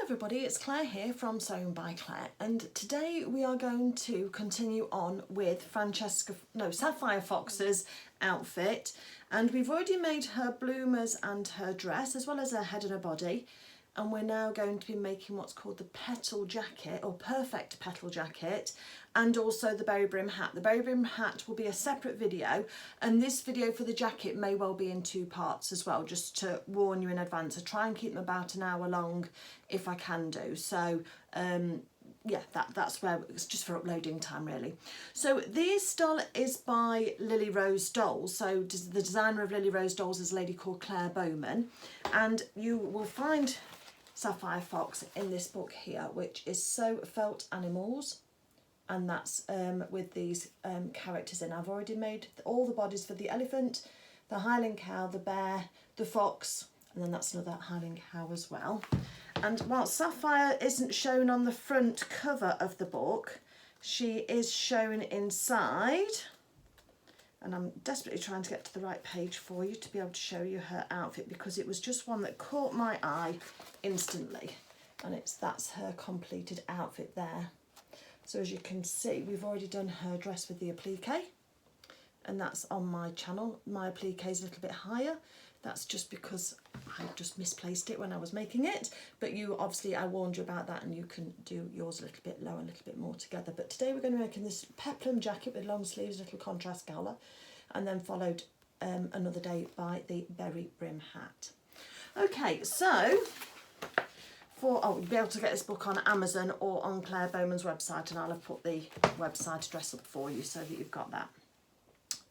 everybody, it's Claire here from Sewn by Claire, and today we are going to continue on with Sapphire Fox's outfit, and we've already made her bloomers and her dress as well as her head and her body, and we're now going to be making what's called the petal jacket or perfect petal jacket, and also the berry brim hat. The berry brim hat will be a separate video, and this video for the jacket may well be in two parts as well, just to warn you in advance. I try and keep them about an hour long if I can do. So yeah, that's where it's just for uploading time really. So this doll is by Lilly Rose Dolls. So the designer of Lilly Rose Dolls is a lady called Claire Bowman, and you will find Sapphire Fox in this book here, which is Sew Felt Animals, and that's with these characters in. I've already made all the bodies for the elephant, the Highland cow, the bear, the fox, and then that's another Highland cow as well. And while Sapphire isn't shown on the front cover of the book, she is shown inside, and I'm desperately trying to get to the right page for you to be able to show you her outfit, because it was just one that caught my eye instantly, and that's her completed outfit there. So as you can see, we've already done her dress with the applique, and that's on my channel. My applique is a little bit higher. That's just because I just misplaced it when I was making it, but I warned you about that, and you can do yours a little bit lower, a little bit more together. But today we're going to be making this peplum jacket with long sleeves, little contrast colour, and then followed another day by the berry brim hat. Okay, so you'll be able to get this book on Amazon or on Claire Bowman's website, and I'll have put the website address up for you so that you've got that.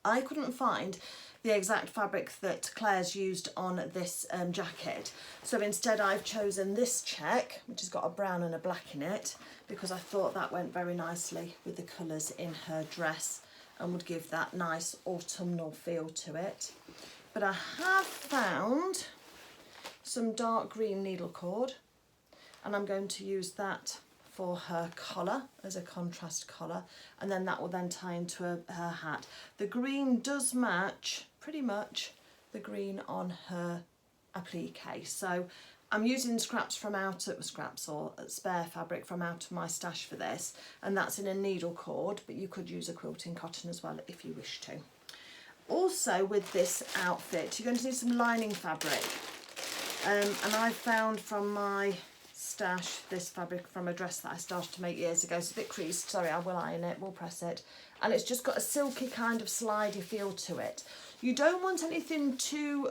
I couldn't find the exact fabric that Claire's used on this jacket, so instead I've chosen this check, which has got a brown and a black in it, because I thought that went very nicely with the colours in her dress and would give that nice autumnal feel to it. But I have found some dark green needle cord, and I'm going to use that for her collar as a contrast collar, and then that will then tie into her hat. The green does match pretty much the green on her applique, so I'm using scraps or spare fabric from out of my stash for this, and that's in a needle cord, but you could use a quilting cotton as well if you wish to. Also with this outfit, you're going to need some lining fabric, and I found from my stash this fabric from a dress that I started to make years ago. It's a bit creased, sorry, I will iron it, we'll press it, and it's just got a silky kind of slidey feel to it. You don't want anything too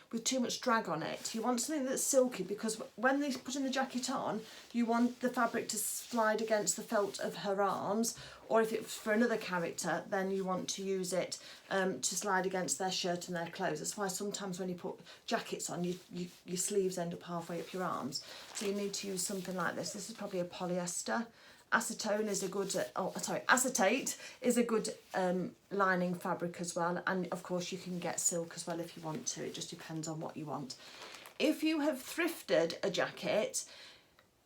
with too much drag on it. You want something that's silky, because when they're putting the jacket on, you want the fabric to slide against the felt of her arms, or if it's for another character, then you want to use it to slide against their shirt and their clothes. That's why sometimes when you put jackets on, your sleeves end up halfway up your arms. So you need to use something like this. This is probably a polyester. Acetate is a good lining fabric as well, and of course you can get silk as well if you want to. It just depends on what you want. If you have thrifted a jacket,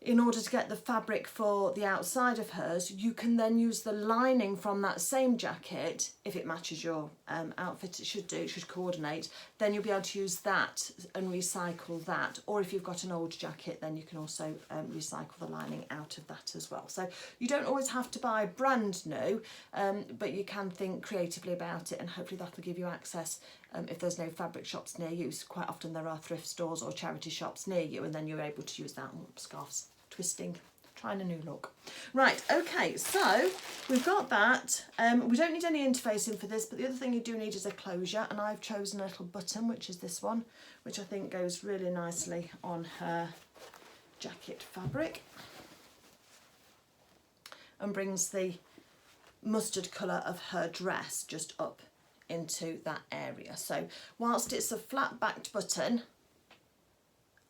in order to get the fabric for the outside of hers, you can then use the lining from that same jacket. If it matches your outfit, it should coordinate, then you'll be able to use that and recycle that. Or if you've got an old jacket, then you can also recycle the lining out of that as well. So you don't always have to buy brand new, but you can think creatively about it, and hopefully that'll give you access if there's no fabric shops near you. So quite often there are thrift stores or charity shops near you, and then you're able to use that. Scarves twisting, trying a new look. Right, okay, so we've got that. We don't need any interfacing for this, but the other thing you do need is a closure, and I've chosen a little button, which is this one, which I think goes really nicely on her jacket fabric and brings the mustard colour of her dress just up into that area. So whilst it's a flat backed button,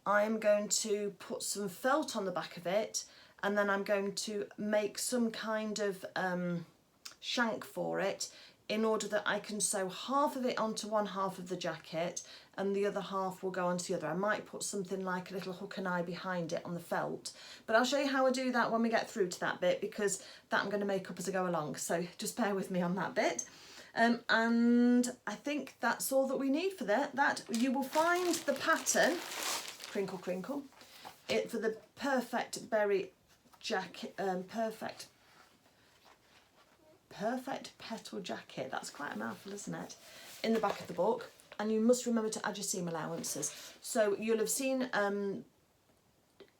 I am going to put some felt on the back of it, and then I'm going to make some kind of shank for it in order that I can sew half of it onto one half of the jacket and the other half will go onto the other. I might put something like a little hook and eye behind it on the felt, but I'll show you how I do that when we get through to that bit, because that I'm going to make up as I go along, so just bear with me on that bit. And I think that's all that we need for that. You will find the pattern, crinkle crinkle, for the perfect berry jacket, perfect petal jacket. That's quite a mouthful, isn't it? In the back of the book. And you must remember to add your seam allowances. So you'll have seen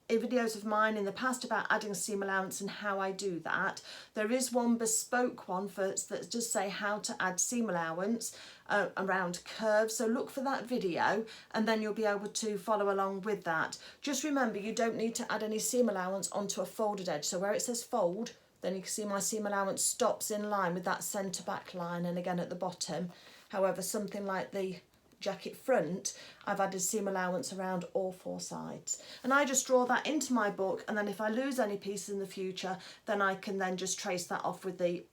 videos of mine in the past about adding a seam allowance and how I do that. There is one bespoke one that does say how to add seam allowance around curves, so look for that video and then you'll be able to follow along with that. Just remember, you don't need to add any seam allowance onto a folded edge, so where it says fold, then you can see my seam allowance stops in line with that centre back line, and again at the bottom. However, something like the jacket front, I've added seam allowance around all 4 sides, and I just draw that into my book, and then if I lose any pieces in the future, then I can then just trace that off with the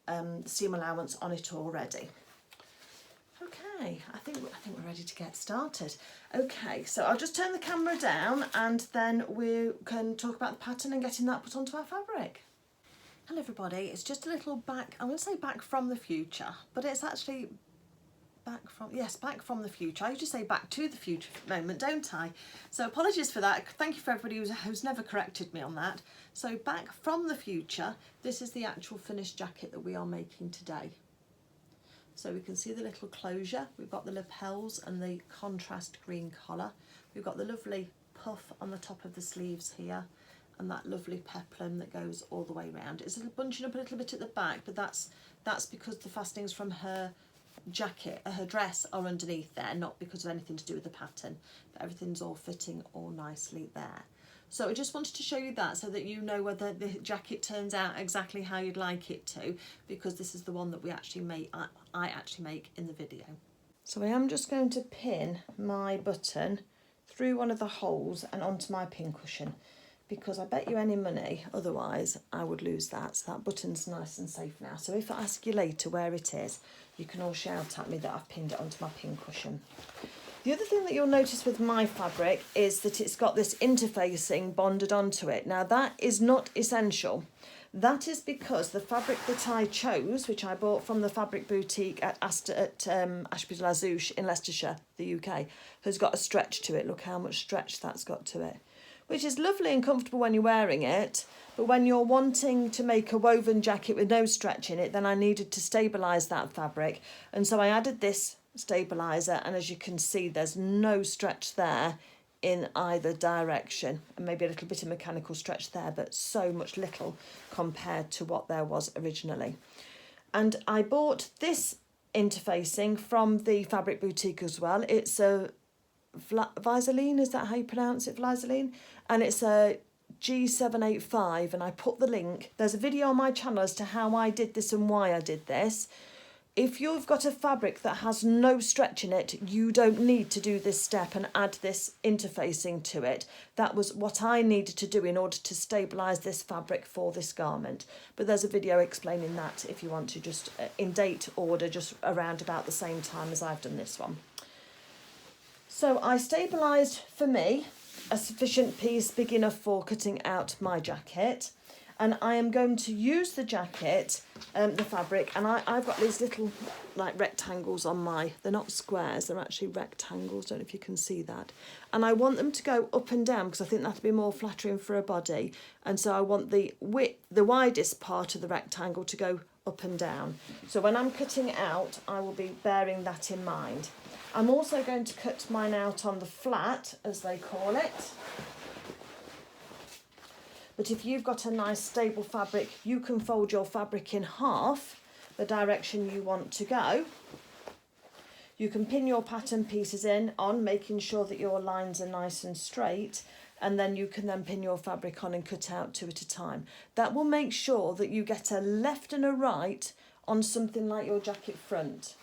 seam allowance on it already. Okay, I think we're ready to get started. Okay, so I'll just turn the camera down and then we can talk about the pattern and getting that put onto our fabric. Hello everybody, it's just a little back, I'm going to say back from the future, but it's actually back from the future. I usually say back to the future moment, don't I? So apologies for that. Thank you for everybody who's never corrected me on that. So back from the future, this is the actual finished jacket that we are making today. So we can see the little closure, we've got the lapels and the contrast green collar. We've got the lovely puff on the top of the sleeves here, and that lovely peplum that goes all the way around. It's bunching up a little bit at the back, but that's because the fastenings from her jacket, her dress, are underneath there, not because of anything to do with the pattern, but everything's all fitting all nicely there. So I just wanted to show you that so that you know whether the jacket turns out exactly how you'd like it to, because this is the one that we actually make, I actually make in the video. So I am just going to pin my button through one of the holes and onto my pincushion, because I bet you any money otherwise I would lose that. So that button's nice and safe now. So if I ask you later where it is, you can all shout at me that I've pinned it onto my pincushion. The other thing that you'll notice with my fabric is that it's got this interfacing bonded onto it. Now that is not essential. That is because the fabric that I chose, which I bought from the fabric boutique at Ashby-de-la-Zouch in Leicestershire, the UK, has got a stretch to it. Look how much stretch that's got to it, which is lovely and comfortable when you're wearing it. But when you're wanting to make a woven jacket with no stretch in it, then I needed to stabilise that fabric. And so I added this stabiliser, and as you can see, there's no stretch there in either direction, and maybe a little bit of mechanical stretch there, but so much little compared to what there was originally. And I bought this interfacing from the fabric boutique as well. It's a Visaline, is that how you pronounce it, Visaline? And it's a G785, and I put the link. There's a video on my channel as to how I did this and why I did this. If you've got a fabric that has no stretch in it, you don't need to do this step and add this interfacing to it. That was what I needed to do in order to stabilise this fabric for this garment. But there's a video explaining that if you want to, just in date order, just around about the same time as I've done this one. So I stabilised, for me, a sufficient piece big enough for cutting out my jacket. And I am going to use the jacket, the fabric, and I've got these little like rectangles on they're not squares, they're actually rectangles, don't know if you can see that. And I want them to go up and down because I think that'll be more flattering for a body. And so I want the widest part of the rectangle to go up and down. So when I'm cutting it out, I will be bearing that in mind. I'm also going to cut mine out on the flat, as they call it. But if you've got a nice stable fabric, you can fold your fabric in half, the direction you want to go. You can pin your pattern pieces on, making sure that your lines are nice and straight, and then you can then pin your fabric on and cut out 2 at a time. That will make sure that you get a left and a right on something like your jacket front.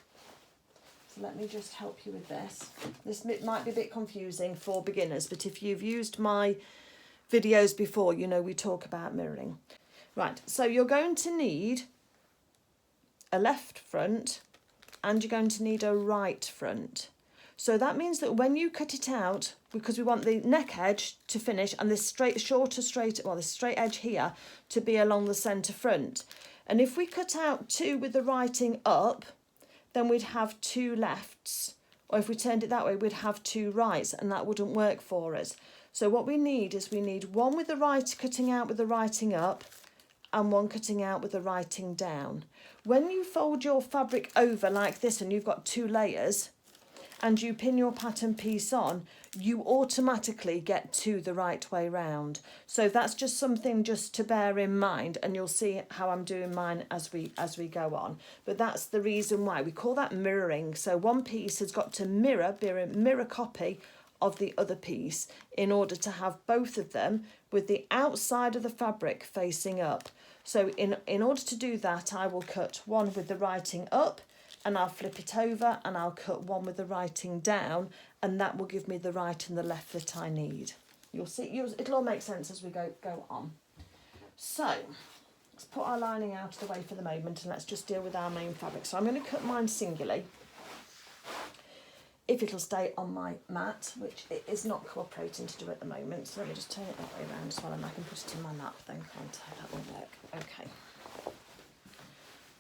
So let me just help you with this. This might be a bit confusing for beginners, but if you've used my videos before, you know we talk about mirroring. Right, so you're going to need a left front and you're going to need a right front. So that means that when you cut it out, because we want the neck edge to finish and this this straight edge here to be along the centre front. And if we cut out 2 with the writing up, then we'd have 2 lefts or if we turned it that way, we'd have two rights, and that wouldn't work for us. So what we need is we need one with the right cutting out with the writing up, and one cutting out with the writing down. When you fold your fabric over like this and you've got two layers and you pin your pattern piece on, you automatically get to the right way round. So that's just something just to bear in mind, and you'll see how I'm doing mine as we go on. But that's the reason why we call that mirroring. So one piece has got to be a mirror copy of the other piece in order to have both of them with the outside of the fabric facing up. So in order to do that, I will cut one with the writing up, and I'll flip it over, and I'll cut one with the writing down, and that will give me the right and the left that I need. You'll see, it'll all make sense as we go on. So let's put our lining out of the way for the moment, and let's just deal with our main fabric. So I'm going to cut mine singly, if it'll stay on my mat, which it is not cooperating to do at the moment. So let me just turn it that way around as well, and I can put it in my lap then, can't I? That will work. Okay.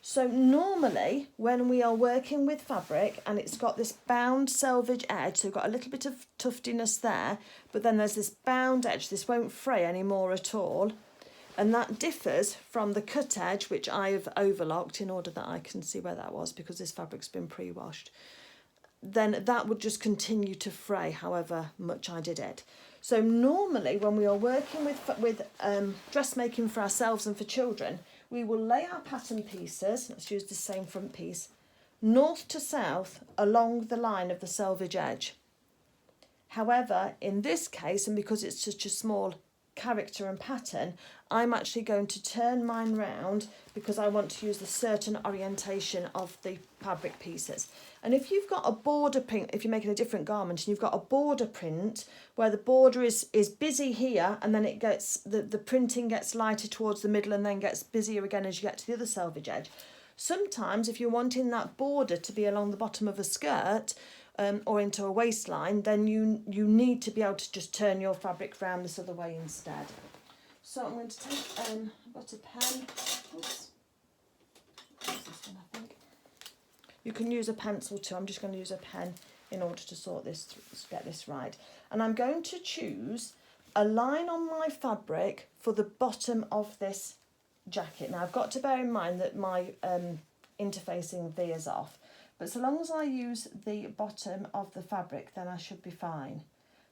So normally when we are working with fabric and it's got this bound selvage edge, so we've got a little bit of tuftiness there, but then there's this bound edge, this won't fray anymore at all. And that differs from the cut edge, which I've overlocked in order that I can see where that was, because this fabric's been pre-washed. Then that would just continue to fray however much I did it. So normally when we are working with dressmaking for ourselves and for children, we will lay our pattern pieces, let's use the same front piece, north to south along the line of the selvage edge. However, in this case, and because it's such a small character and pattern, I'm actually going to turn mine round because I want to use the certain orientation of the fabric pieces. And if you've got a border print, if you're making a different garment and you've got a border print where the border is busy here, and then it gets the printing gets lighter towards the middle and then gets busier again as you get to the other selvage edge. Sometimes if you're wanting that border to be along the bottom of a skirt or into a waistline, then you need to be able to just turn your fabric round this other way instead. So I'm going to take, I've got a pen. Oops. This one, I think. You can use a pencil too. I'm just going to use a pen in order to sort this, get this right. And I'm going to choose a line on my fabric for the bottom of this jacket. Now I've got to bear in mind that my interfacing veers off, but so long as I use the bottom of the fabric, then I should be fine.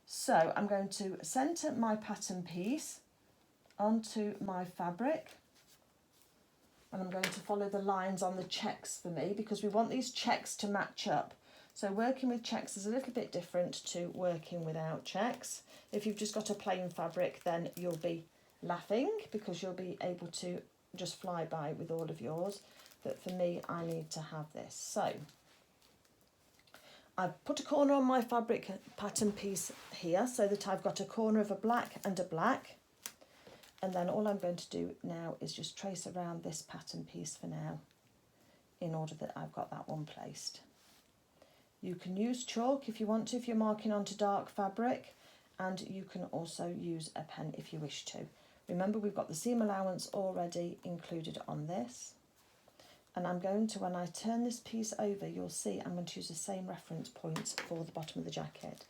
So I'm going to centre my pattern piece onto my fabric, and I'm going to follow the lines on the checks for me because we want these checks to match up. So working with checks is a little bit different to working without checks. If you've just got a plain fabric, then you'll be laughing because you'll be able to just fly by with all of yours. But for me, I need to have this. So I've put a corner on my fabric pattern piece here so that I've got a corner of a black and a black. And then all I'm going to do now is just trace around this pattern piece for now in order that I've got that one placed. You can use chalk if you want to, if you're marking onto dark fabric, and you can also use a pen if you wish to. Remember, we've got the seam allowance already included on this. And I'm going to, when I turn this piece over, you'll see I'm going to use the same reference points for the bottom of the jacket.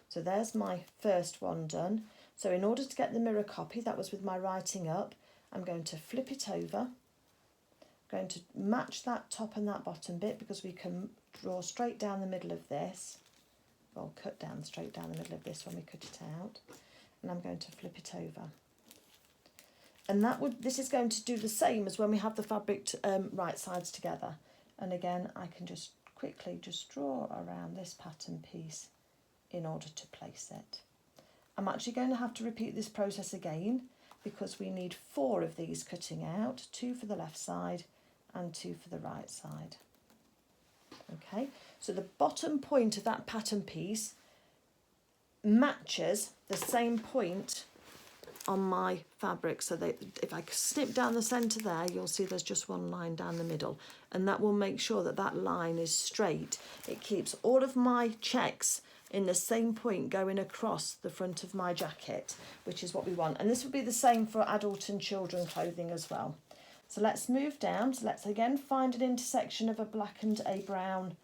So there's my first one done. So in order to get the mirror copy, that was with my writing up, I'm going to flip it over. I'm going to match that top and that bottom bit because we can draw straight down the middle of this. Well, cut down straight down the middle of this when we cut it out. And I'm going to flip it over. And this is going to do the same as when we have the fabric right sides together. And again, I can just quickly just draw around this pattern piece in order to place it. I'm actually going to have to repeat this process again because we need 4 of these cutting out, 2 for the left side and 2 for the right side. Okay, so the bottom point of that pattern piece matches the same point on my fabric, so that if I snip down the centre there, you'll see there's just one line down the middle, and that will make sure that that line is straight. It keeps all of my checks in the same point going across the front of my jacket, which is what we want. And this will be the same for adult and children clothing as well. So let's move down. So let's again find an intersection of a black and a brown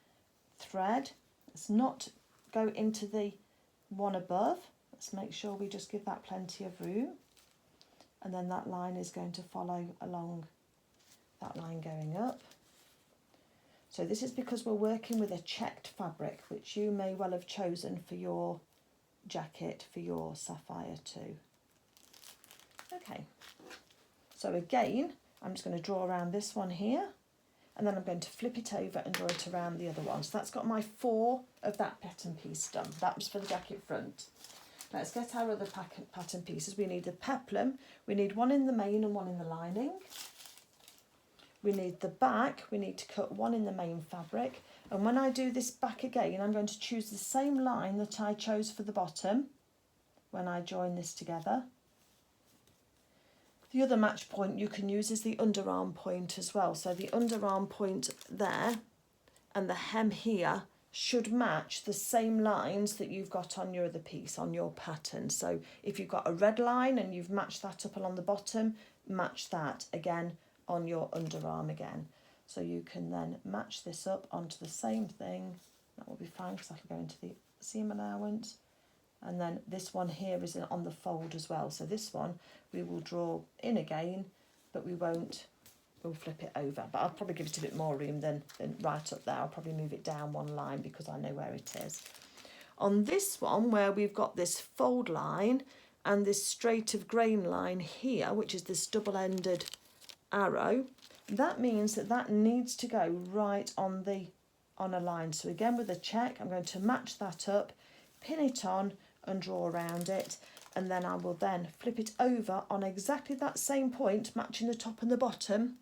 thread. Let's not go into the one above. Let's make sure we just give that plenty of room. And then that line is going to follow along that line going up. So this is because we're working with a checked fabric, which you may well have chosen for your jacket, for your sapphire too. Okay, so again, I'm just going to draw around this one here, and then I'm going to flip it over and draw it around the other one. So that's got my 4 of that pattern piece done. That was for the jacket front. Let's get our other pattern pieces. We need the peplum, we need one in the main and one in the lining. We need the back, we need to cut one in the main fabric. And when I do this back again, I'm going to choose the same line that I chose for the bottom when I join this together. The other match point you can use is the underarm point as well. So the underarm point there and the hem here should match the same lines that you've got on your other piece, on your pattern. So if you've got a red line and you've matched that up along the bottom, match that again on your underarm again. So you can then match this up onto the same thing. That will be fine because that'll go into the seam allowance. And then this one here is on the fold as well. So this one we will draw in again, but we'll flip it over. But I'll probably give it a bit more room than right up there. I'll probably move it down one line because I know where it is. On this one, where we've got this fold line and this straight of grain line here, which is this double-ended arrow, that means that that needs to go right on a line. So again, with a check, I'm going to match that up, pin it on and draw around it, and then I will then flip it over on exactly that same point, matching the top and the bottom,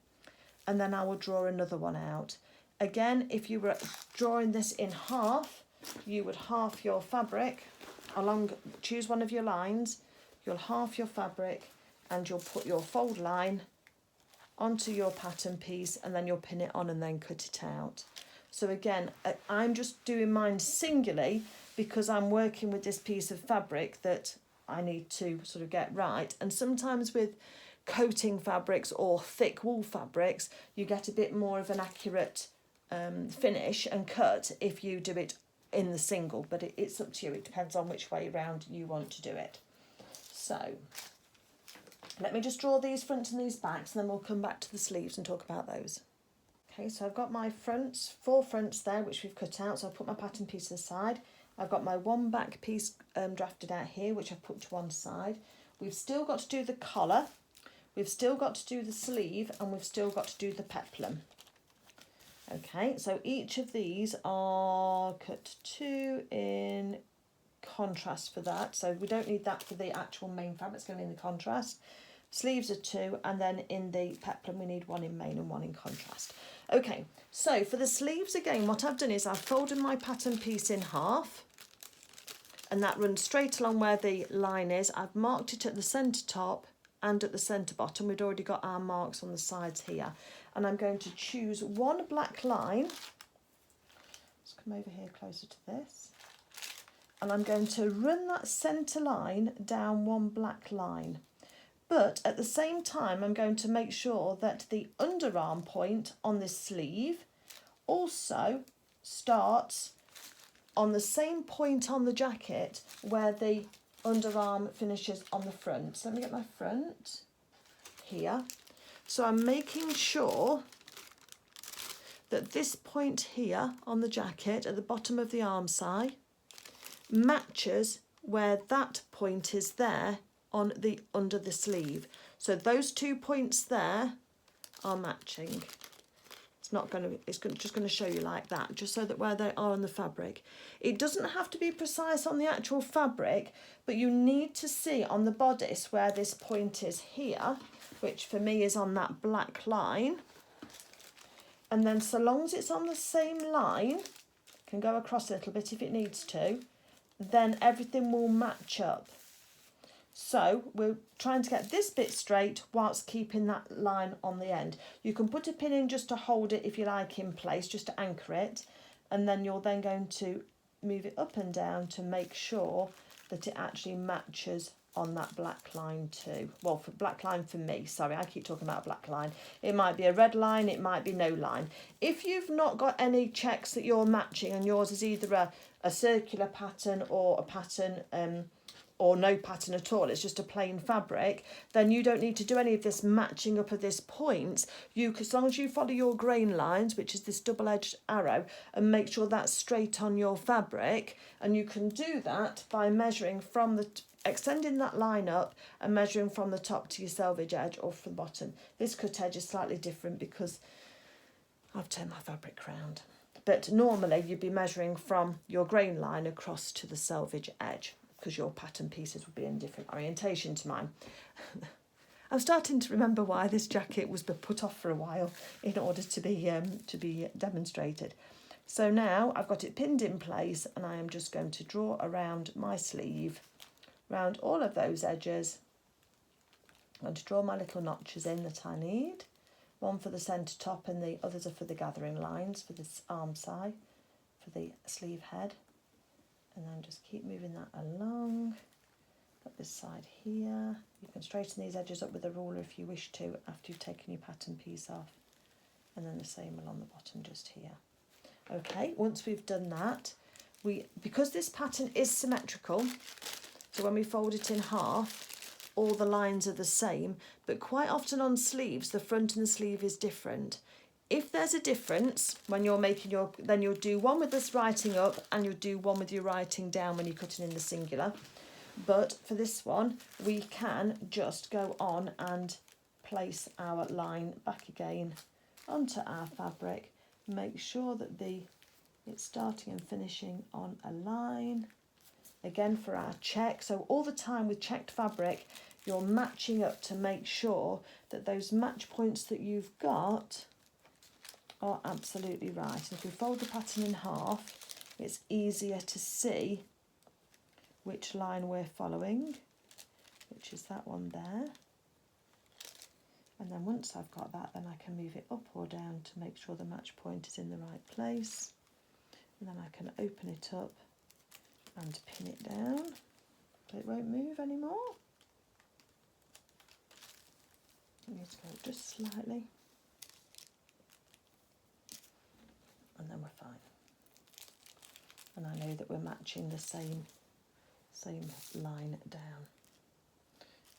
and then I will draw another one out. Again, if you were drawing this in half, you would half your fabric choose one of your lines, you'll half your fabric, and you'll put your fold line onto your pattern piece, and then you'll pin it on and then cut it out. So again, I'm just doing mine singularly because I'm working with this piece of fabric that I need to sort of get right. And sometimes with coating fabrics or thick wool fabrics, you get a bit more of an accurate finish and cut if you do it in the single, but it's up to you. It depends on which way around you want to do it. So let me just draw these fronts and these backs, and then we'll come back to the sleeves and talk about those. Okay, so I've got my fronts, 4 fronts there, which we've cut out. So I'll put my pattern piece aside. I've got my one back piece drafted out here, which I've put to one side. We've still got to do the collar, we've still got to do the sleeve, and we've still got to do the peplum. Okay, so each of these are cut 2 in contrast for that. So we don't need that for the actual main fabric, it's going to be in the contrast. Sleeves are 2, and then in the peplum we need 1 in main and 1 in contrast. Okay, so for the sleeves again, what I've done is I've folded my pattern piece in half, and that runs straight along where the line is. I've marked it at the centre top and at the centre bottom. We'd already got our marks on the sides here. And I'm going to choose one black line. Let's come over here closer to this. And I'm going to run that centre line down one black line. But at the same time, I'm going to make sure that the underarm point on this sleeve also starts on the same point on the jacket where the underarm finishes on the front. So let me get my front here. So I'm making sure that this point here on the jacket at the bottom of the arm side matches where that point is there on the under the sleeve. So those 2 points there are matching. It's just going to show you like that, just so that where they are on the fabric. It doesn't have to be precise on the actual fabric, but you need to see on the bodice where this point is here, which for me is on that black line. And then so long as it's on the same line, can go across a little bit if it needs to, then everything will match up. So we're trying to get this bit straight whilst keeping that line on the end. You can put a pin in just to hold it if you like in place, just to anchor it, and then you're then going to move it up and down to make sure that it actually matches on that black line too. Well, for black line for me, sorry, I keep talking about a black line. It might be a red line, it might be no line. If you've not got any checks that you're matching and yours is either a circular pattern or a pattern or no pattern at all, it's just a plain fabric, then you don't need to do any of this matching up of this points. As long as you follow your grain lines, which is this double-edged arrow, and make sure that's straight on your fabric, and you can do that by measuring from extending that line up and measuring from the top to your selvage edge or from the bottom. This cut edge is slightly different because I've turned my fabric round. But normally you'd be measuring from your grain line across to the selvage edge, because your pattern pieces would be in different orientation to mine. I'm starting to remember why this jacket was put off for a while in order to be demonstrated. So now I've got it pinned in place, and I am just going to draw around my sleeve, around all of those edges. I'm going to draw my little notches in that I need. One for the centre top and the others are for the gathering lines, for this arm side, for the sleeve head. And then just keep moving that along. Got this side here. You can straighten these edges up with a ruler if you wish to after you've taken your pattern piece off. And then the same along the bottom just here. Okay, once we've done that, because this pattern is symmetrical, so when we fold it in half, all the lines are the same, but quite often on sleeves, the front and the sleeve is different. If there's a difference when you're making then you'll do one with this writing up and you'll do one with your writing down when you're cutting in the singular. But for this one, we can just go on and place our line back again onto our fabric. Make sure that it's starting and finishing on a line. Again for our check. So all the time with checked fabric, you're matching up to make sure that those match points that you've got are absolutely right. And if we fold the pattern in half, it's easier to see which line we're following, which is that one there. And then once I've got that, then I can move it up or down to make sure the match point is in the right place. And then I can open it up and pin it down so it won't move anymore. I need to go just slightly. And then we're fine. And I know that we're matching the same line down,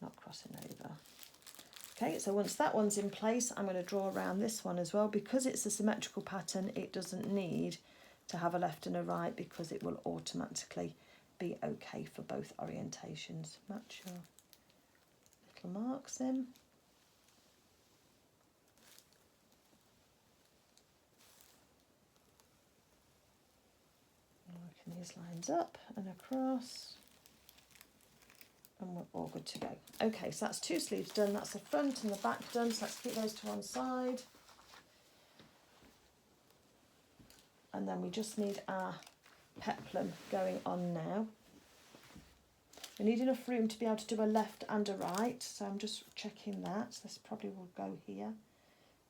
not crossing over. Okay, so once that one's in place, I'm going to draw around this one as well. Because it's a symmetrical pattern, it doesn't need to have a left and a right because it will automatically be okay for both orientations. Match your little marks in. Working these lines up and across, and we're all good to go. Okay, so that's two sleeves done, that's the front and the back done, so let's keep those to one side. And then we just need our peplum going on now. We need enough room to be able to do a left and a right, so I'm just checking that. So this probably will go here.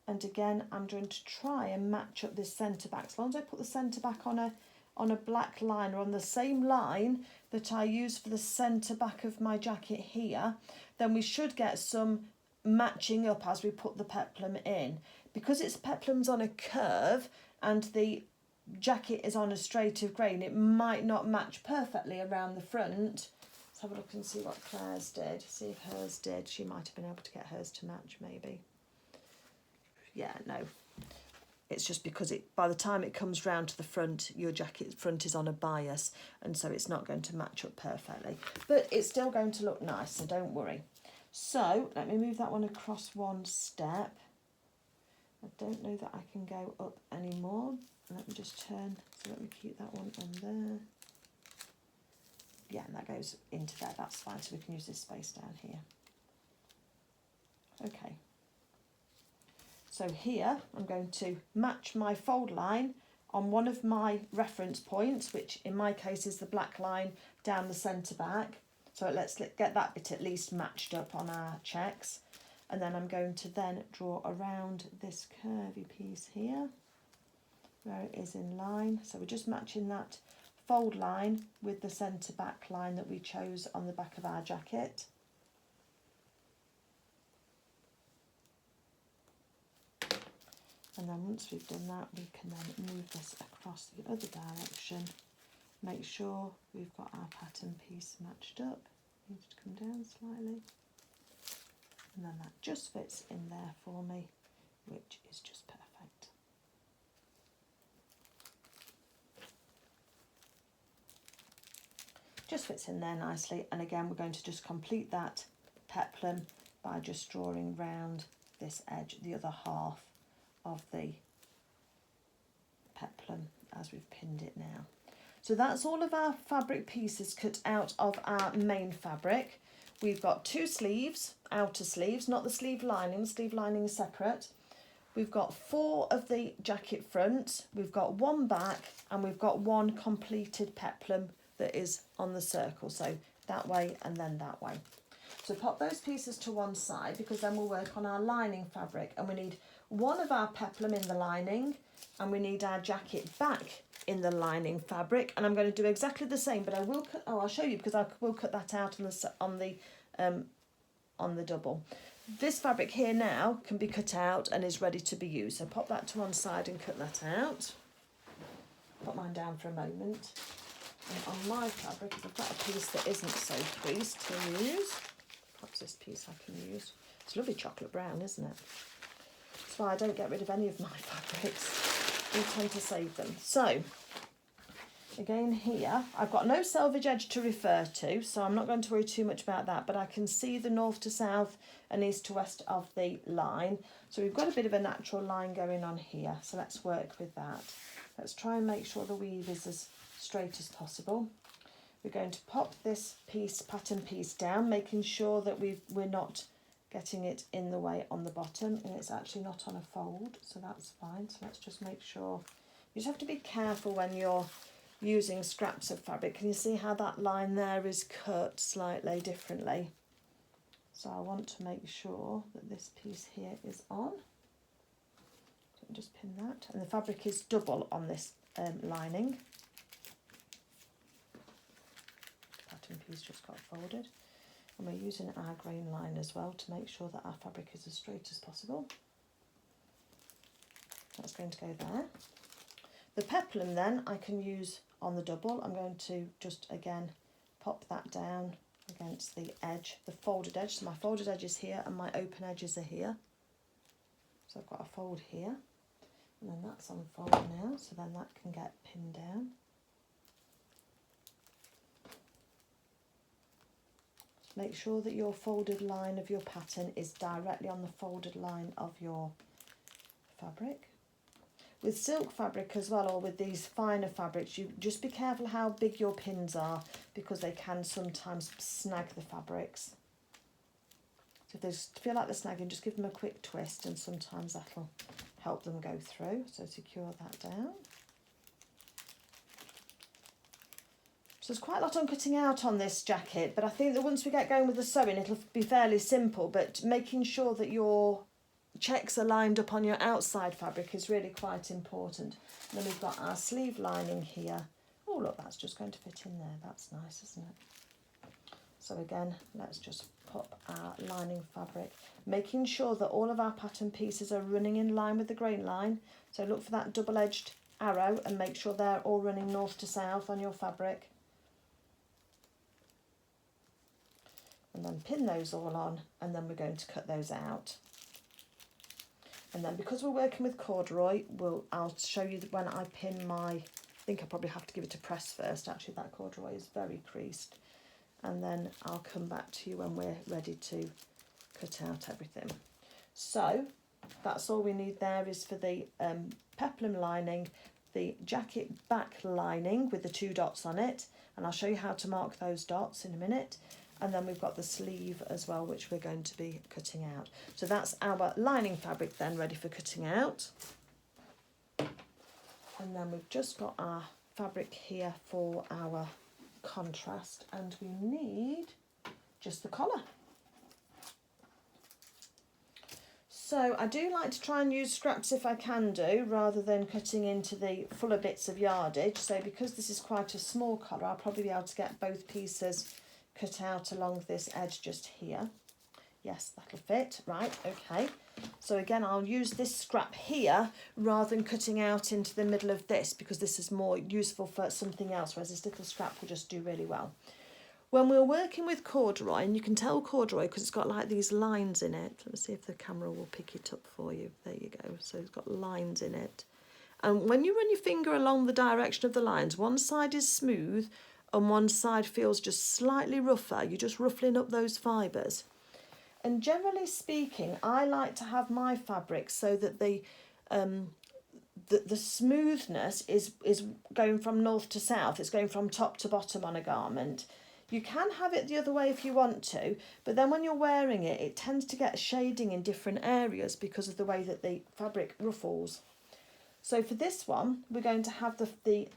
And again, I'm going to try and match up this centre back. As long as I put the centre back on a black line or on the same line that I use for the centre back of my jacket here, then we should get some matching up as we put the peplum in. Because its peplum's on a curve and the jacket is on a straight of grain, it might not match perfectly around the front. Let's have a look and see what Claire's did, see if hers did. She might have been able to get hers to match maybe. Yeah, no. It's just because by the time it comes round to the front, your jacket front is on a bias, and so it's not going to match up perfectly. But it's still going to look nice, so don't worry. So let me move that one across one step. I don't know that I can go up anymore. Let me just turn, so let me keep that one on there. Yeah, and that goes into there, that's fine, so we can use this space down here. Okay. So here I'm going to match my fold line on one of my reference points, which in my case is the black line down the centre back. So let's get that bit at least matched up on our checks. And then I'm going to then draw around this curvy piece here, where it is in line. So we're just matching that fold line with the centre back line that we chose on the back of our jacket. And then once we've done that, we can then move this across the other direction. Make sure we've got our pattern piece matched up. Needs to come down slightly. And then that just fits in there for me, which is just perfect. Just fits in there nicely, and again we're going to just complete that peplum by just drawing round this edge, the other half of the peplum as we've pinned it now. So that's all of our fabric pieces cut out of our main fabric. We've got 2 sleeves, outer sleeves, not the sleeve lining is separate. We've got 4 of the jacket fronts, we've got 1 back, and we've got 1 completed peplum that is on the circle, so that way and then that way. So pop those pieces to one side, because then we'll work on our lining fabric, and we need 1 of our peplum in the lining, and we need our jacket back in the lining fabric. And I'm going to do exactly the same, but I will cut, I'll show you, because I will cut that out on the double. This fabric here now can be cut out and is ready to be used, so pop that to one side and cut that out. Put mine down for a moment. And on my fabric, I've got a piece that isn't so creased to use. Perhaps this piece I can use. It's lovely chocolate brown, isn't it? That's why I don't get rid of any of my fabrics. I tend to save them. So, again here, I've got no selvage edge to refer to, so I'm not going to worry too much about that, but I can see the north to south and east to west of the line. So we've got a bit of a natural line going on here, so let's work with that. Let's try and make sure the weave is as straight as possible. We're going to pop this pattern piece down, making sure that we're not getting it in the way on the bottom, and it's actually not on a fold, so that's fine. So let's just make sure. You just have to be careful when you're using scraps of fabric. Can you see how that line there is cut slightly differently? So I want to make sure that this piece here is on. So just pin that, and the fabric is double on this lining. Pattern piece just got folded, and we're using our grain line as well to make sure that our fabric is as straight as possible. That's going to go there. The peplum then I can use on the double. I'm going to just again pop that down against the edge, the folded edge. So my folded edge is here and my open edges are here. So I've got a fold here, and then that's on fold now, so then that can get pinned down. Make sure that your folded line of your pattern is directly on the folded line of your fabric. With silk fabric as well, or with these finer fabrics, you just be careful how big your pins are, because they can sometimes snag the fabrics. So if they feel like they're snagging, just give them a quick twist, and sometimes that'll help them go through. So secure that down. So there's quite a lot on cutting out on this jacket, but I think that once we get going with the sewing, it'll be fairly simple, but making sure that your checks are lined up on your outside fabric is really quite important. And then we've got our sleeve lining here. Oh look, that's just going to fit in there. That's nice, isn't it? So again, let's just pop our lining fabric, making sure that all of our pattern pieces are running in line with the grain line. So look for that double-edged arrow and make sure they're all running north to south on your fabric. And then pin those all on, and then we're going to cut those out. And then because we're working with corduroy, I'll show you when I pin my, I think I probably have to give it a press first, actually that corduroy is very creased. And then I'll come back to you when we're ready to cut out everything. So that's all we need there is for the peplum lining, the jacket back lining with the 2 dots on it, and I'll show you how to mark those dots in a minute. And then we've got the sleeve as well, which we're going to be cutting out. So that's our lining fabric then ready for cutting out. And then we've just got our fabric here for our contrast, and we need just the collar. So I do like to try and use scraps if I can do, rather than cutting into the fuller bits of yardage. So because this is quite a small collar, I'll probably be able to get both pieces cut out along this edge just here. Yes, that'll fit. Right, okay. So again, I'll use this scrap here rather than cutting out into the middle of this, because this is more useful for something else, whereas this little scrap will just do really well. When we're working with corduroy, and you can tell corduroy because it's got like these lines in it. Let me see if the camera will pick it up for you. There you go. So it's got lines in it. And when you run your finger along the direction of the lines, one side is smooth and one side feels just slightly rougher. You're just ruffling up those fibres. And generally speaking, I like to have my fabric so that the smoothness is going from north to south. It's going from top to bottom on a garment. You can have it the other way if you want to, but then when you're wearing it, it tends to get shading in different areas because of the way that the fabric ruffles. So for this one, we're going to have the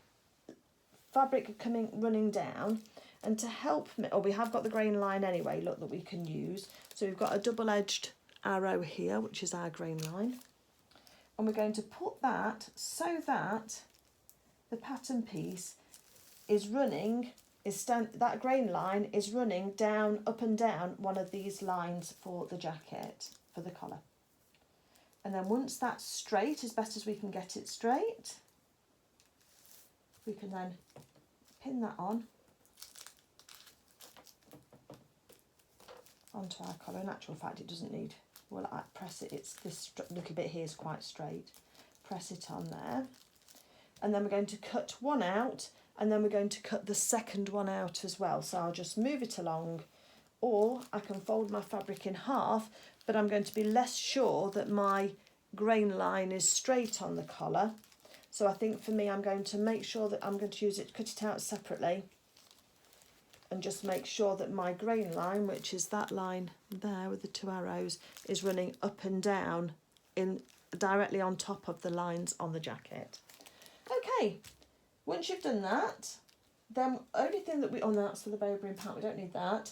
fabric running down, and to help me, we have got the grain line anyway, look, that we can use. So we've got a double-edged arrow here, which is our grain line. And we're going to put that so that the pattern piece is running, that grain line is running down, up and down one of these lines for the jacket, for the collar. And then once that's straight, as best as we can get it straight, we can then pin that onto our collar. In actual fact, it doesn't need, well, I press it, it's this little bit here is quite straight. Press it on there. And then we're going to cut one out, and then we're going to cut the second one out as well. So I'll just move it along, or I can fold my fabric in half, but I'm going to be less sure that my grain line is straight on the collar. So I think for me, I'm going to make sure that I'm going to use it, cut it out separately, and just make sure that my grain line, which is that line there with the two arrows, is running up and down directly on top of the lines on the jacket. Okay, once you've done that, then only thing that oh no, that's for the bow-beam part, we don't need that.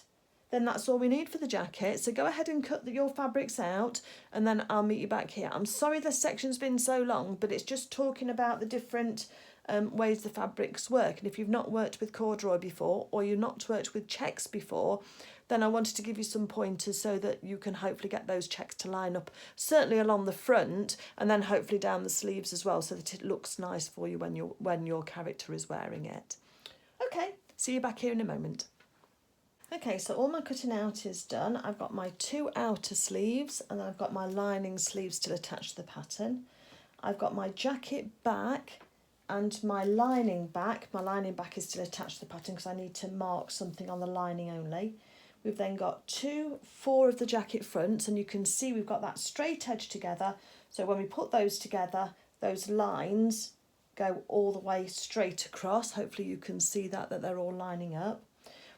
Then that's all we need for the jacket. So go ahead and cut your fabrics out, and then I'll meet you back here. I'm sorry this section's been so long, but it's just talking about the different ways the fabrics work. And if you've not worked with corduroy before, or you've not worked with checks before, then I wanted to give you some pointers so that you can hopefully get those checks to line up, certainly along the front, and then hopefully down the sleeves as well, so that it looks nice for you when your character is wearing it. Okay, see you back here in a moment. Okay, so all my cutting out is done. I've got my two outer sleeves, and I've got my lining sleeves still attached to the pattern. I've got my jacket back and my lining back. My lining back is still attached to the pattern because I need to mark something on the lining only. We've then got 4 of the jacket fronts, and you can see we've got that straight edge together. So when we put those together, those lines go all the way straight across. Hopefully you can see that they're all lining up.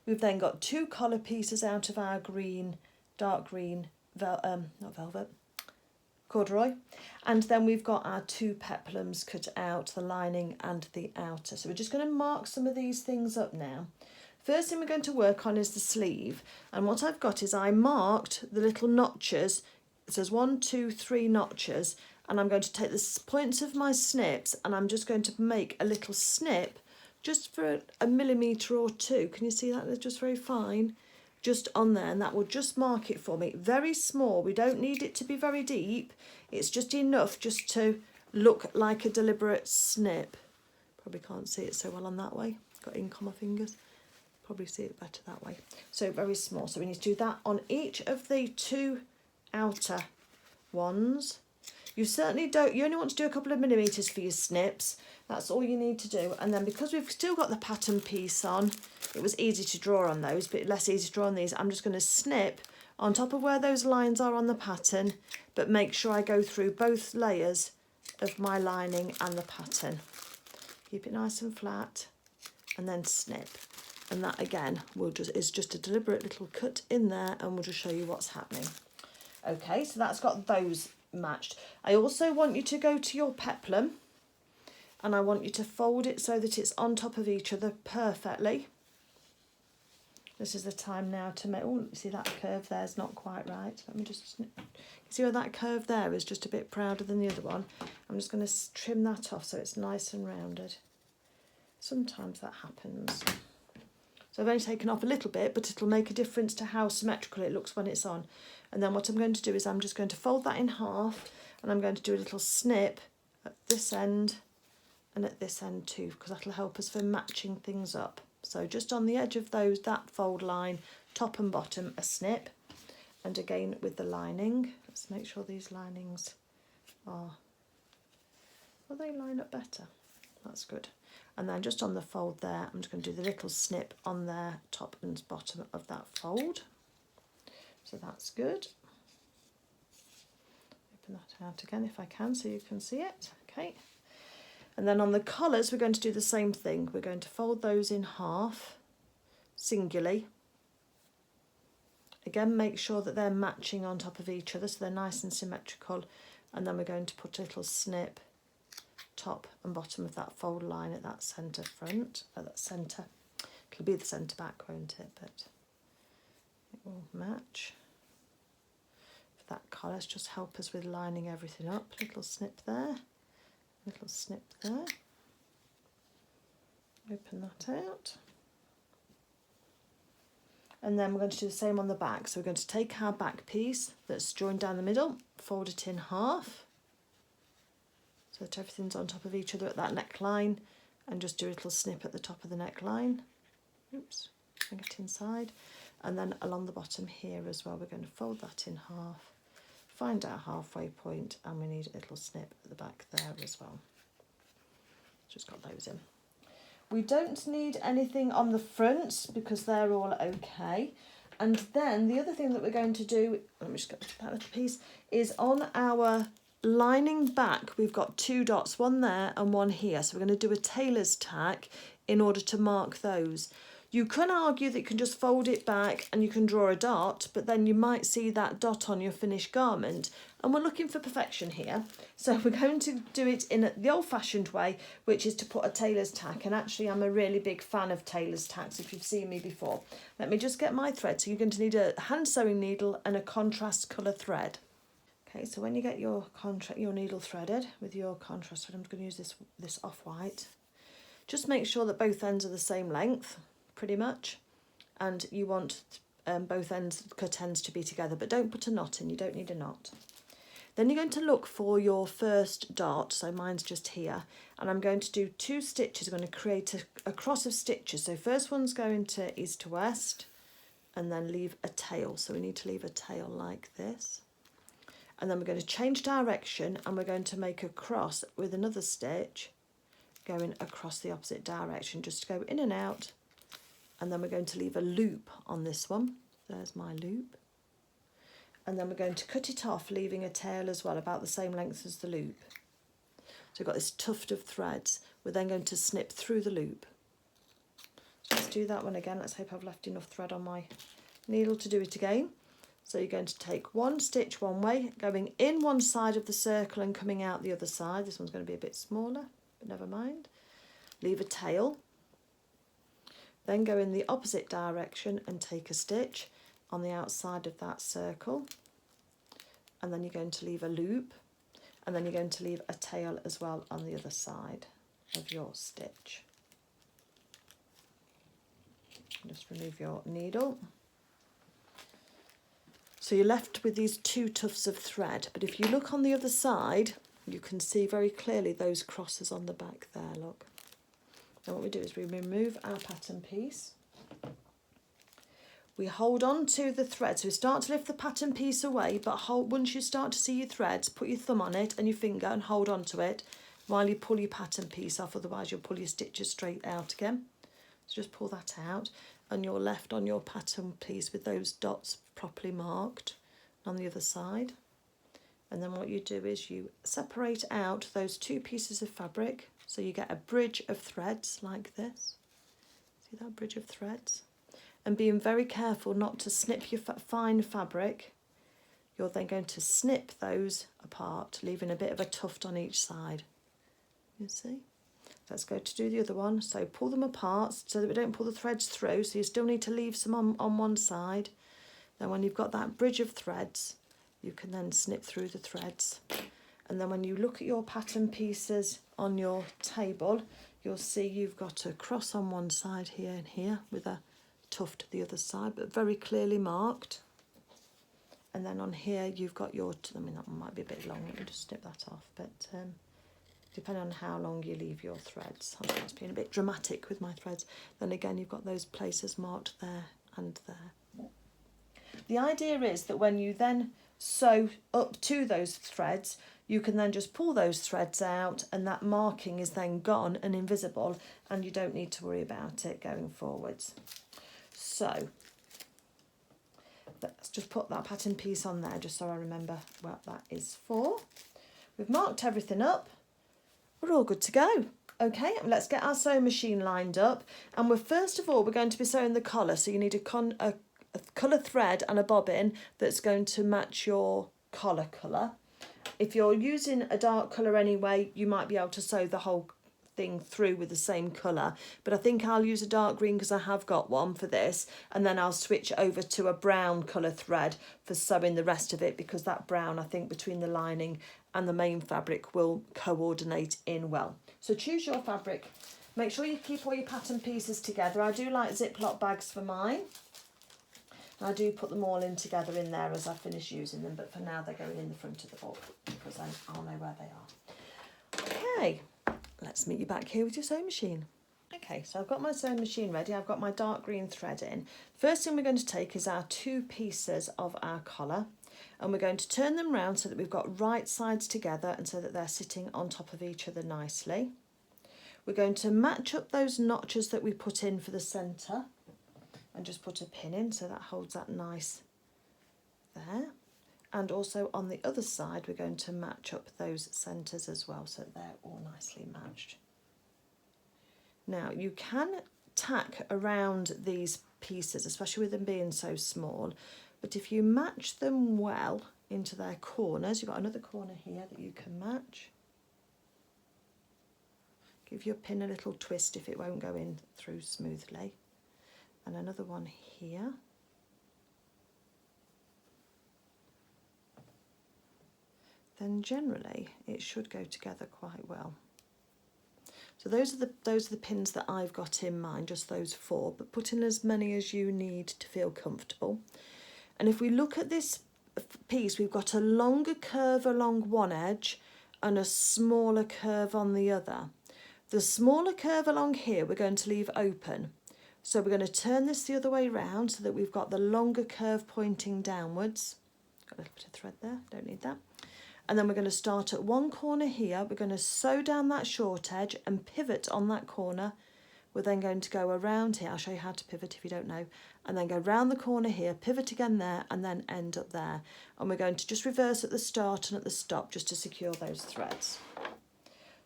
We've then got 2 collar pieces out of our green, dark green, not velvet, corduroy. And then we've got our 2 peplums cut out, the lining and the outer. So we're just going to mark some of these things up now. First thing we're going to work on is the sleeve. And what I've got is I marked the little notches. It says 1, 2, 3 notches. And I'm going to take the points of my snips, and I'm just going to make a little snip just for a millimetre or 2. Can you see that? They're just very fine, just on there, and that will just mark it for me. Very small. We don't need it to be very deep. It's just enough just to look like a deliberate snip. Probably can't see it so well on that way. Got ink on my fingers. Probably see it better that way. So very small. So we need to do that on each of the 2 outer ones. You certainly don't, you only want to do a couple of millimetres for your snips. That's all you need to do. And then because we've still got the pattern piece on, it was easy to draw on those, but less easy to draw on these. I'm just going to snip on top of where those lines are on the pattern, but make sure I go through both layers of my lining and the pattern. Keep it nice and flat, and then snip. And that again is just a deliberate little cut in there, and we'll just show you what's happening. Okay, so that's got those matched. I also want you to go to your peplum, and I want you to fold it so that it's on top of each other perfectly. This is the time now to make, oh, see that curve there's not quite right. Let me just, see where that curve there is just a bit prouder than the other one. I'm just going to trim that off so it's nice and rounded. Sometimes that happens. So I've only taken off a little bit, but it'll make a difference to how symmetrical it looks when it's on. And then what I'm going to do is I'm just going to fold that in half, and I'm going to do a little snip at this end and at this end too, because that'll help us for matching things up. So just on the edge of that fold line, top and bottom, a snip. And again with the lining, let's make sure these linings will they line up better? That's good. And then just on the fold there, I'm just going to do the little snip on there, top and bottom of that fold. So that's good. Open that out again if I can so you can see it. Okay. And then on the collars, we're going to do the same thing. We're going to fold those in half, singularly. Again, make sure that they're matching on top of each other so they're nice and symmetrical. And then we're going to put a little snip top and bottom of that fold line at that centre front, at that centre. It'll be the centre back, won't it? But it will match. For that collar, just help us with lining everything up. Little snip there. Little snip there. Open that out. And then we're going to do the same on the back. So we're going to take our back piece that's joined down the middle, fold it in half, so that everything's on top of each other at that neckline, and just do a little snip at the top of the neckline. Oops, bring it inside. And then along the bottom here as well, we're going to fold that in half, find our halfway point, and we need a little snip at the back there as well. Just got those in. We don't need anything on the fronts because they're all okay. And then the other thing that we're going to do, let me just go to that little piece, is on our lining back, we've got 2 dots, one there and one here. So we're going to do a tailor's tack in order to mark those. You can argue that you can just fold it back and you can draw a dot, but then you might see that dot on your finished garment. And we're looking for perfection here. So we're going to do it in the old-fashioned way, which is to put a tailor's tack. And actually, I'm a really big fan of tailor's tacks, if you've seen me before. Let me just get my thread. So you're going to need a hand sewing needle and a contrast colour thread. Okay, so when you get your needle threaded with your contrast thread, I'm going to use this off-white. Just make sure that both ends are the same length, pretty much, and you want both cut ends to be together, but don't put a knot in, you don't need a knot. Then you're going to look for your first dot, so mine's just here, and I'm going to do 2 stitches. I'm going to create a cross of stitches. So first one's going to east to west, and then leave a tail. So we need to leave a tail like this. And then we're going to change direction, and we're going to make a cross with another stitch going across the opposite direction, just to go in and out. And then we're going to leave a loop on this one. There's my loop. And then we're going to cut it off, leaving a tail as well, about the same length as the loop. So we've got this tuft of threads. We're then going to snip through the loop. So let's do that one again. Let's hope I've left enough thread on my needle to do it again. So you're going to take 1 stitch one way, going in one side of the circle and coming out the other side. This one's going to be a bit smaller, but never mind. Leave a tail. Then go in the opposite direction and take a stitch on the outside of that circle. And then you're going to leave a loop. And then you're going to leave a tail as well on the other side of your stitch. Just remove your needle. So you're left with these 2 tufts of thread. But if you look on the other side, you can see very clearly those crosses on the back there, look. Now what we do is we remove our pattern piece. We hold on to the thread. So we start to lift the pattern piece away, but once you start to see your threads, put your thumb on it and your finger and hold on to it while you pull your pattern piece off, otherwise you'll pull your stitches straight out again. So just pull that out, and you're left on your pattern piece with those dots properly marked on the other side. And then what you do is you separate out those 2 pieces of fabric, so you get a bridge of threads like this. See that bridge of threads? And being very careful not to snip your fine fabric, you're then going to snip those apart, leaving a bit of a tuft on each side. You see? Let's go to do the other one. So pull them apart so that we don't pull the threads through. So you still need to leave some on one side. Then when you've got that bridge of threads, you can then snip through the threads. And then when you look at your pattern pieces on your table, you'll see you've got a cross on one side here and here with a tuft the other side, but very clearly marked. And then on here you've got your, I mean that one might be a bit long, let me just snip that off, but depending on how long you leave your threads. I'm just being a bit dramatic with my threads. Then again you've got those places marked there and there. The idea is that when you then sew up to those threads, you can then just pull those threads out and that marking is then gone and invisible, and you don't need to worry about it going forwards. So let's just put that pattern piece on there just so I remember what that is for. We've marked everything up. We're all good to go. Okay, let's get our sewing machine lined up. And we're first of all, we're going to be sewing the collar. So you need a colour thread and a bobbin that's going to match your collar colour. If you're using a dark colour anyway, you might be able to sew the whole thing through with the same colour, but I think I'll use a dark green because I have got one for this, and then I'll switch over to a brown colour thread for sewing the rest of it, because that brown, I think, between the lining and the main fabric will coordinate in well. So choose your fabric. Make sure you keep all your pattern pieces together. I do like Ziploc bags for mine. I do put them all in together in there as I finish using them, but for now they're going in the front of the book because then I'll know where they are. Okay, let's meet you back here with your sewing machine. Okay, so I've got my sewing machine ready. I've got my dark green thread in. First thing we're going to take is our 2 pieces of our collar, and we're going to turn them round so that we've got right sides together and so that they're sitting on top of each other nicely. We're going to match up those notches that we put in for the centre and just put a pin in so that holds that nice there. And also on the other side we're going to match up those centres as well so that they're all nicely matched. Now you can tack around these pieces, especially with them being so small, but if you match them well into their corners, you've got another corner here that you can match. Give your pin a little twist if it won't go in through smoothly. And another one here. Then generally it should go together quite well. So those are the pins that I've got in mind, just those 4, but put in as many as you need to feel comfortable. And if we look at this piece, we've got a longer curve along one edge and a smaller curve on the other. The smaller curve along here we're going to leave open. So we're going to turn this the other way round so that we've got the longer curve pointing downwards. Got a little bit of thread there, don't need that. And then we're going to start at one corner here. We're going to sew down that short edge and pivot on that corner. We're then going to go around here. I'll show you how to pivot if you don't know. And then go round the corner here, pivot again there, and then end up there. And we're going to just reverse at the start and at the stop just to secure those threads.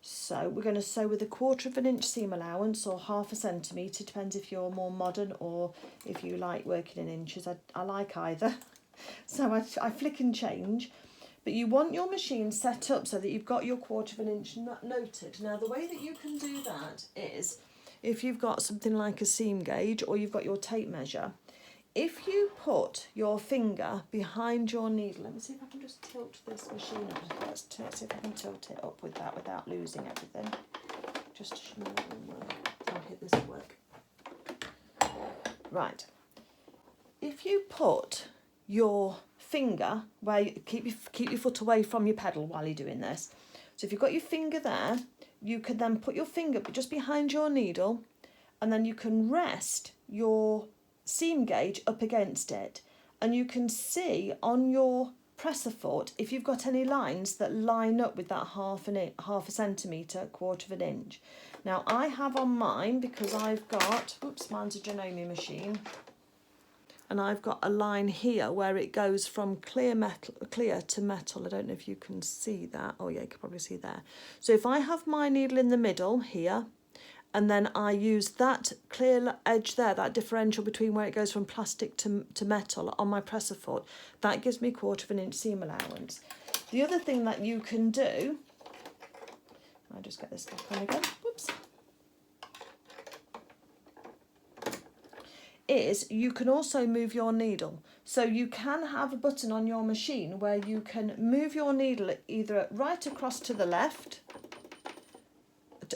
So we're going to sew with a 1/4 inch seam allowance or 1/2 centimetre, depends if you're more modern or if you like working in inches. I like either, so I flick and change. But you want your machine set up so that you've got your 1/4 inch noted. Now the way that you can do that is, if you've got something like a seam gauge or you've got your tape measure, if you put your finger behind your needle, let me see if I can just tilt this machine up. Let's see if I can tilt it up with that without losing everything. Just to show you that will work. I'll hit this will work. Right. If you put your finger where you keep your foot away from your pedal while you're doing this. So if you've got your finger there, you can then put your finger just behind your needle, and then you can rest your seam gauge up against it, and you can see on your presser foot if you've got any lines that line up with that 1/2 centimetre, 1/4 inch. Now I have on mine, because I've got, oops, mine's a Janome machine, and I've got a line here where it goes from clear to metal. I don't know if you can see that. Oh yeah, you can probably see there. So if I have my needle in the middle here, and then I use that clear edge there, that differential between where it goes from plastic to metal on my presser foot, that gives me 1/4 inch seam allowance. The other thing that you can do, I'll just get this back on again, whoops, is you can also move your needle. So you can have a button on your machine where you can move your needle either right across to the left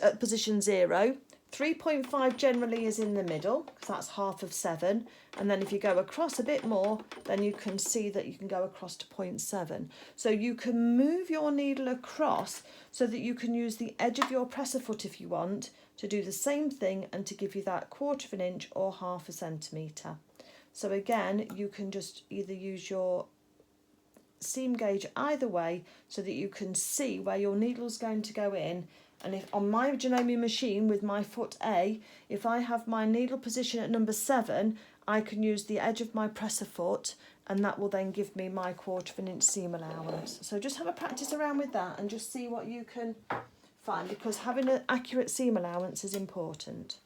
at position 0. 3.5 generally is in the middle because that's half of 7, and then if you go across a bit more, then you can see that you can go across to 0.7. So you can move your needle across so that you can use the edge of your presser foot if you want to do the same thing and to give you that 1/4 inch or 1/2 centimetre. So again, you can just either use your seam gauge either way so that you can see where your needle's going to go in. And if on my Janome machine with my foot A, if I have my needle position at number 7, I can use the edge of my presser foot, and that will then give me my 1/4 inch seam allowance. So just have a practice around with that and just see what you can find, because having an accurate seam allowance is important.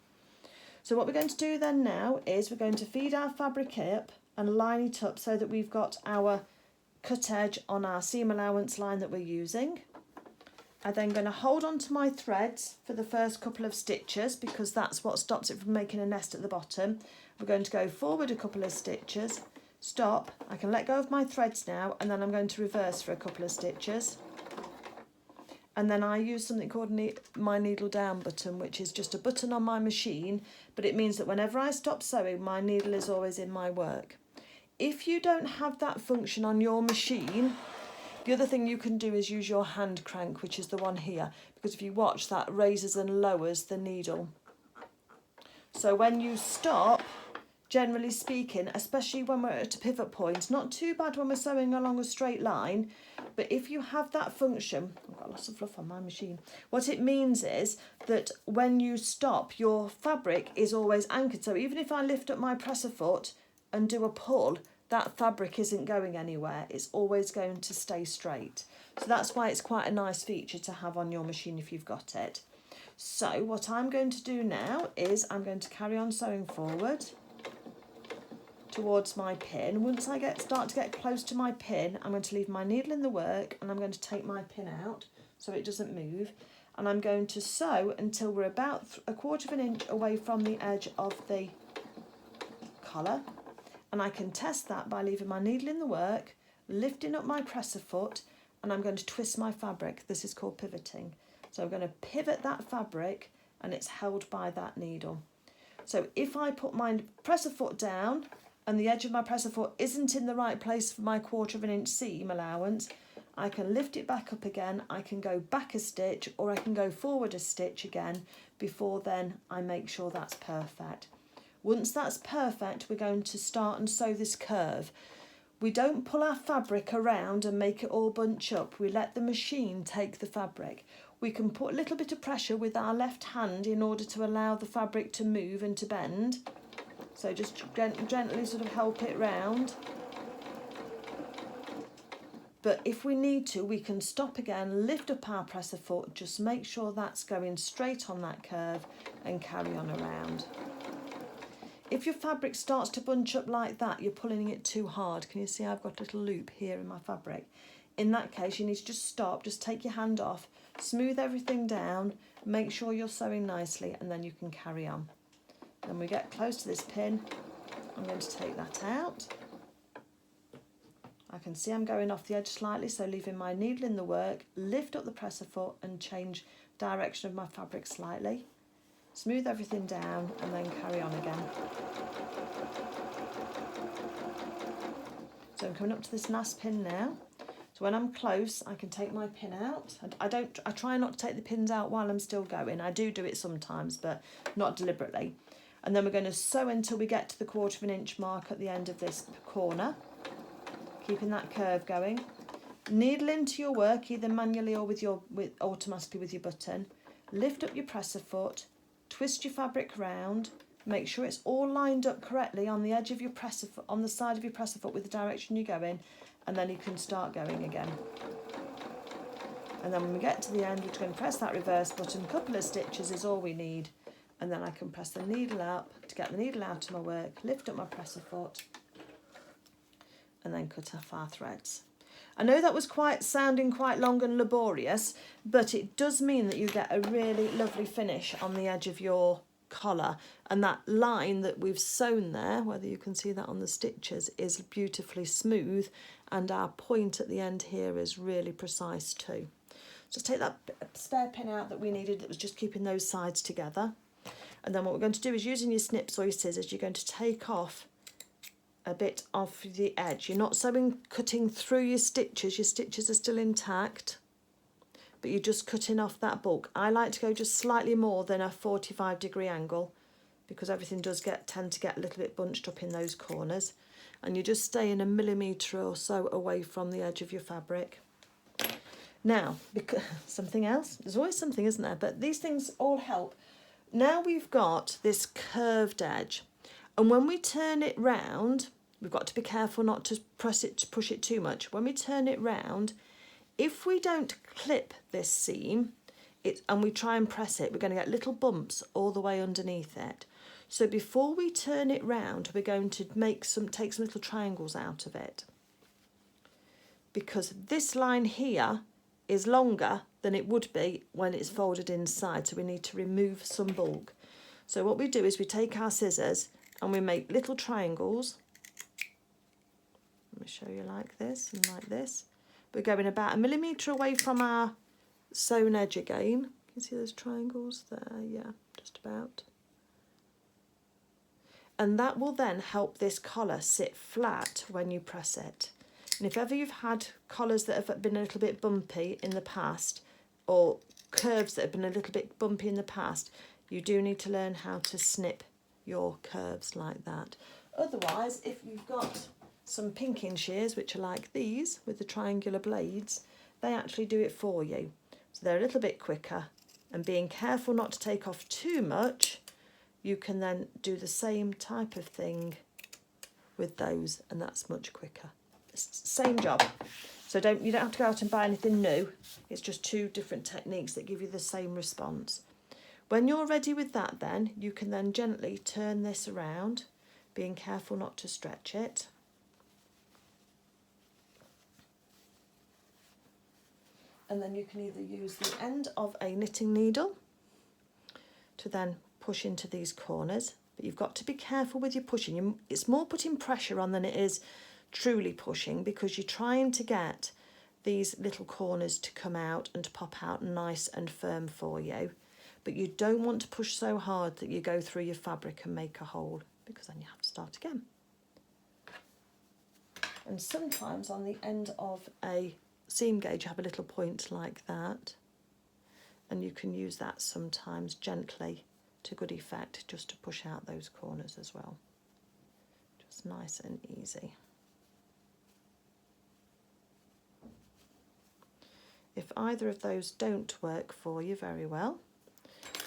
So what we're going to do then now is we're going to feed our fabric up and line it up so that we've got our cut edge on our seam allowance line that we're using. I'm then going to hold on to my threads for the first couple of stitches because that's what stops it from making a nest at the bottom. We're going to go forward a couple of stitches, stop, I can let go of my threads now, and then I'm going to reverse for a couple of stitches. And then I use something called my needle down button, which is just a button on my machine, but it means that whenever I stop sewing, my needle is always in my work. If you don't have that function on your machine, the other thing you can do is use your hand crank, which is the one here, because if you watch, that raises and lowers the needle. So when you stop, generally speaking, especially when we're at a pivot point, not too bad when we're sewing along a straight line, but if you have that function, I've got lots of fluff on my machine, what it means is that when you stop, your fabric is always anchored. So even if I lift up my presser foot and do a pull, that fabric isn't going anywhere, it's always going to stay straight. So that's why it's quite a nice feature to have on your machine if you've got it. So what I'm going to do now is I'm going to carry on sewing forward towards my pin. Once I start to get close to my pin, I'm going to leave my needle in the work and I'm going to take my pin out so it doesn't move, and I'm going to sew until we're about 1/4 inch away from the edge of the collar. And I can test that by leaving my needle in the work, lifting up my presser foot, and I'm going to twist my fabric. This is called pivoting. So I'm going to pivot that fabric and it's held by that needle. So if I put my presser foot down and the edge of my presser foot isn't in the right place for my 1/4 inch seam allowance, I can lift it back up again, I can go back a stitch, or I can go forward a stitch again. Before then, I make sure that's perfect. Once that's perfect, we're going to start and sew this curve. We don't pull our fabric around and make it all bunch up. We let the machine take the fabric. We can put a little bit of pressure with our left hand in order to allow the fabric to move and to bend. So just gently sort of help it round. But if we need to, we can stop again, lift up our presser foot, just make sure that's going straight on that curve and carry on around. If your fabric starts to bunch up like that, you're pulling it too hard. Can you see I've got a little loop here in my fabric? In that case, you need to just stop, just take your hand off, smooth everything down, make sure you're sewing nicely, and then you can carry on. Then we get close to this pin, I'm going to take that out. I can see I'm going off the edge slightly, so leaving my needle in the work, lift up the presser foot and change direction of my fabric slightly. Smooth everything down and then carry on again. So I'm coming up to this last pin now. So when I'm close, I can take my pin out. I try not to take the pins out while I'm still going. I do it sometimes, but not deliberately. And then we're going to sew until we get to the 1/4 inch mark at the end of this corner, keeping that curve going. Needle into your work, either manually or automatically with your button. Lift up your presser foot. Twist your fabric round, make sure it's all lined up correctly on the edge of your presser foot, on the side of your presser foot with the direction you're going, and then you can start going again. And then when we get to the end, we're going to press that reverse button. A couple of stitches is all we need, and then I can press the needle up to get the needle out of my work, lift up my presser foot, and then cut off our threads. I know that was sounding quite long and laborious, but it does mean that you get a really lovely finish on the edge of your collar, and that line that we've sewn there, whether you can see that on the stitches, is beautifully smooth, and our point at the end here is really precise too. Just take that spare pin out that we needed that was just keeping those sides together, and then what we're going to do is, using your snips or your scissors, you're going to take off a bit off the edge. You're not sewing, cutting through your stitches are still intact, but you're just cutting off that bulk. I like to go just slightly more than a 45-degree angle, because everything does tend to get a little bit bunched up in those corners, and you're just staying 1 millimetre or so away from the edge of your fabric. Now, because something else, there's always something, isn't there? But these things all help. Now we've got this curved edge, and when we turn it round, we've got to be careful not to push it too much. When we turn it round, if we don't clip this seam and we try and press it, we're going to get little bumps all the way underneath it. So before we turn it round, we're going to take some little triangles out of it, because this line here is longer than it would be when it's folded inside, so we need to remove some bulk. So what we do is we take our scissors and we make little triangles. Let me show you like this and like this. We're going about 1 millimetre away from our sewn edge again. Can you see those triangles there? Yeah, just about. And that will then help this collar sit flat when you press it. And if ever you've had collars that have been a little bit bumpy in the past, or curves that have been a little bit bumpy in the past, you do need to learn how to snip your curves like that. Otherwise, if you've got some pinking shears, which are like these with the triangular blades, they actually do it for you. So they're a little bit quicker, and being careful not to take off too much, you can then do the same type of thing with those, and that's much quicker. Same job. So you don't have to go out and buy anything new. It's just 2 different techniques that give you the same response. When you're ready with that, then you can then gently turn this around, being careful not to stretch it. And then you can either use the end of a knitting needle to then push into these corners, but you've got to be careful with your pushing. It's more putting pressure on than it is truly pushing, because you're trying to get these little corners to come out and to pop out nice and firm for you, but you don't want to push so hard that you go through your fabric and make a hole, because then you have to start again. And sometimes on the end of a seam gauge you have a little point like that, and you can use that sometimes gently to good effect, just to push out those corners as well. Just nice and easy. If either of those don't work for you very well,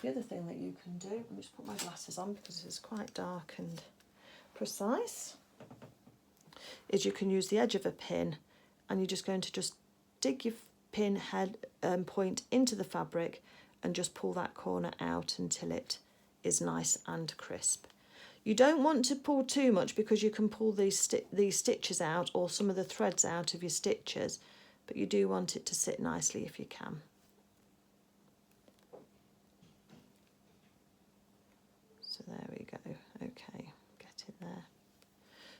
the other thing that you can do, let me just put my glasses on because it's quite dark and precise, is you can use the edge of a pin, and you're just going to just dig your pin head point into the fabric and just pull that corner out until it is nice and crisp. You don't want to pull too much, because you can pull these stitches out, or some of the threads out of your stitches, but you do want it to sit nicely if you can. So there we go. Okay, get in there.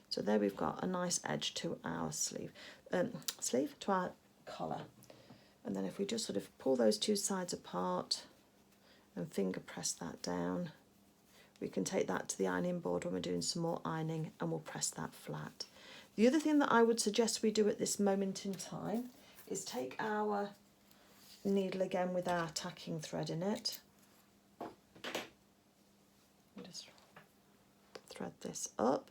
So there we've got a nice edge to our sleeve, to our collar. And then if we just sort of pull those 2 sides apart and finger press that down, we can take that to the ironing board when we're doing some more ironing, and we'll press that flat. The other thing that I would suggest we do at this moment in time is take our needle again with our tacking thread in it. Just thread this up,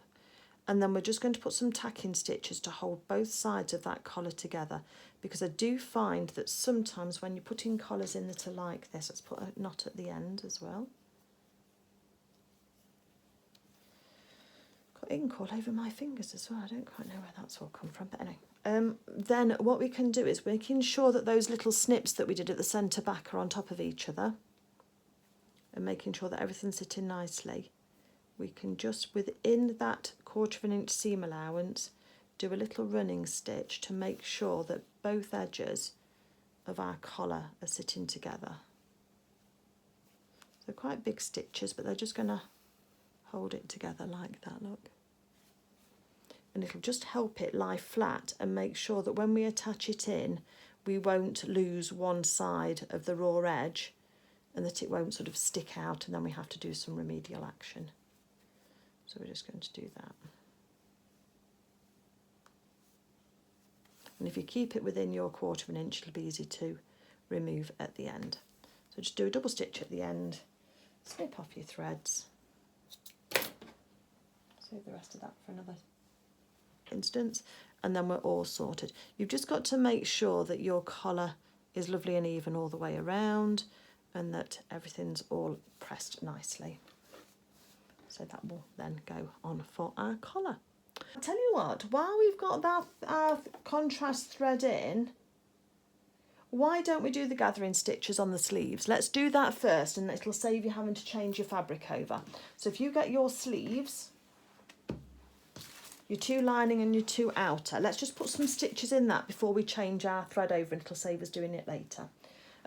and then we're just going to put some tacking stitches to hold both sides of that collar together, because I do find that sometimes when you're putting collars in that are like this, let's put a knot at the end as well. Got ink all over my fingers as well. I don't quite know where that's all come from, but anyway. Then what we can do is making sure that those little snips that we did at the centre back are on top of each other, and making sure that everything's sitting nicely. We can just, within that 1/4 inch seam allowance, do a little running stitch to make sure that both edges of our collar are sitting together. they're quite big stitches, but they're just going to hold it together like that, look. And it'll just help it lie flat and make sure that when we attach it in, we won't lose one side of the raw edge and that it won't sort of stick out and then we have to do some remedial action. So we're just going to do that. And if you keep it within your 1/4 inch, it'll be easy to remove at the end. So just do a double stitch at the end, snip off your threads, save the rest of that for another instance, and then we're all sorted. You've just got to make sure that your collar is lovely and even all the way around and that everything's all pressed nicely. So that will then go on for our collar. I'll tell you what, while we've got that contrast thread in, why don't we do the gathering stitches on the sleeves? Let's do that first and it'll save you having to change your fabric over. So if you get your sleeves, your 2 lining and your 2 outer, let's just put some stitches in that before we change our thread over and it'll save us doing it later.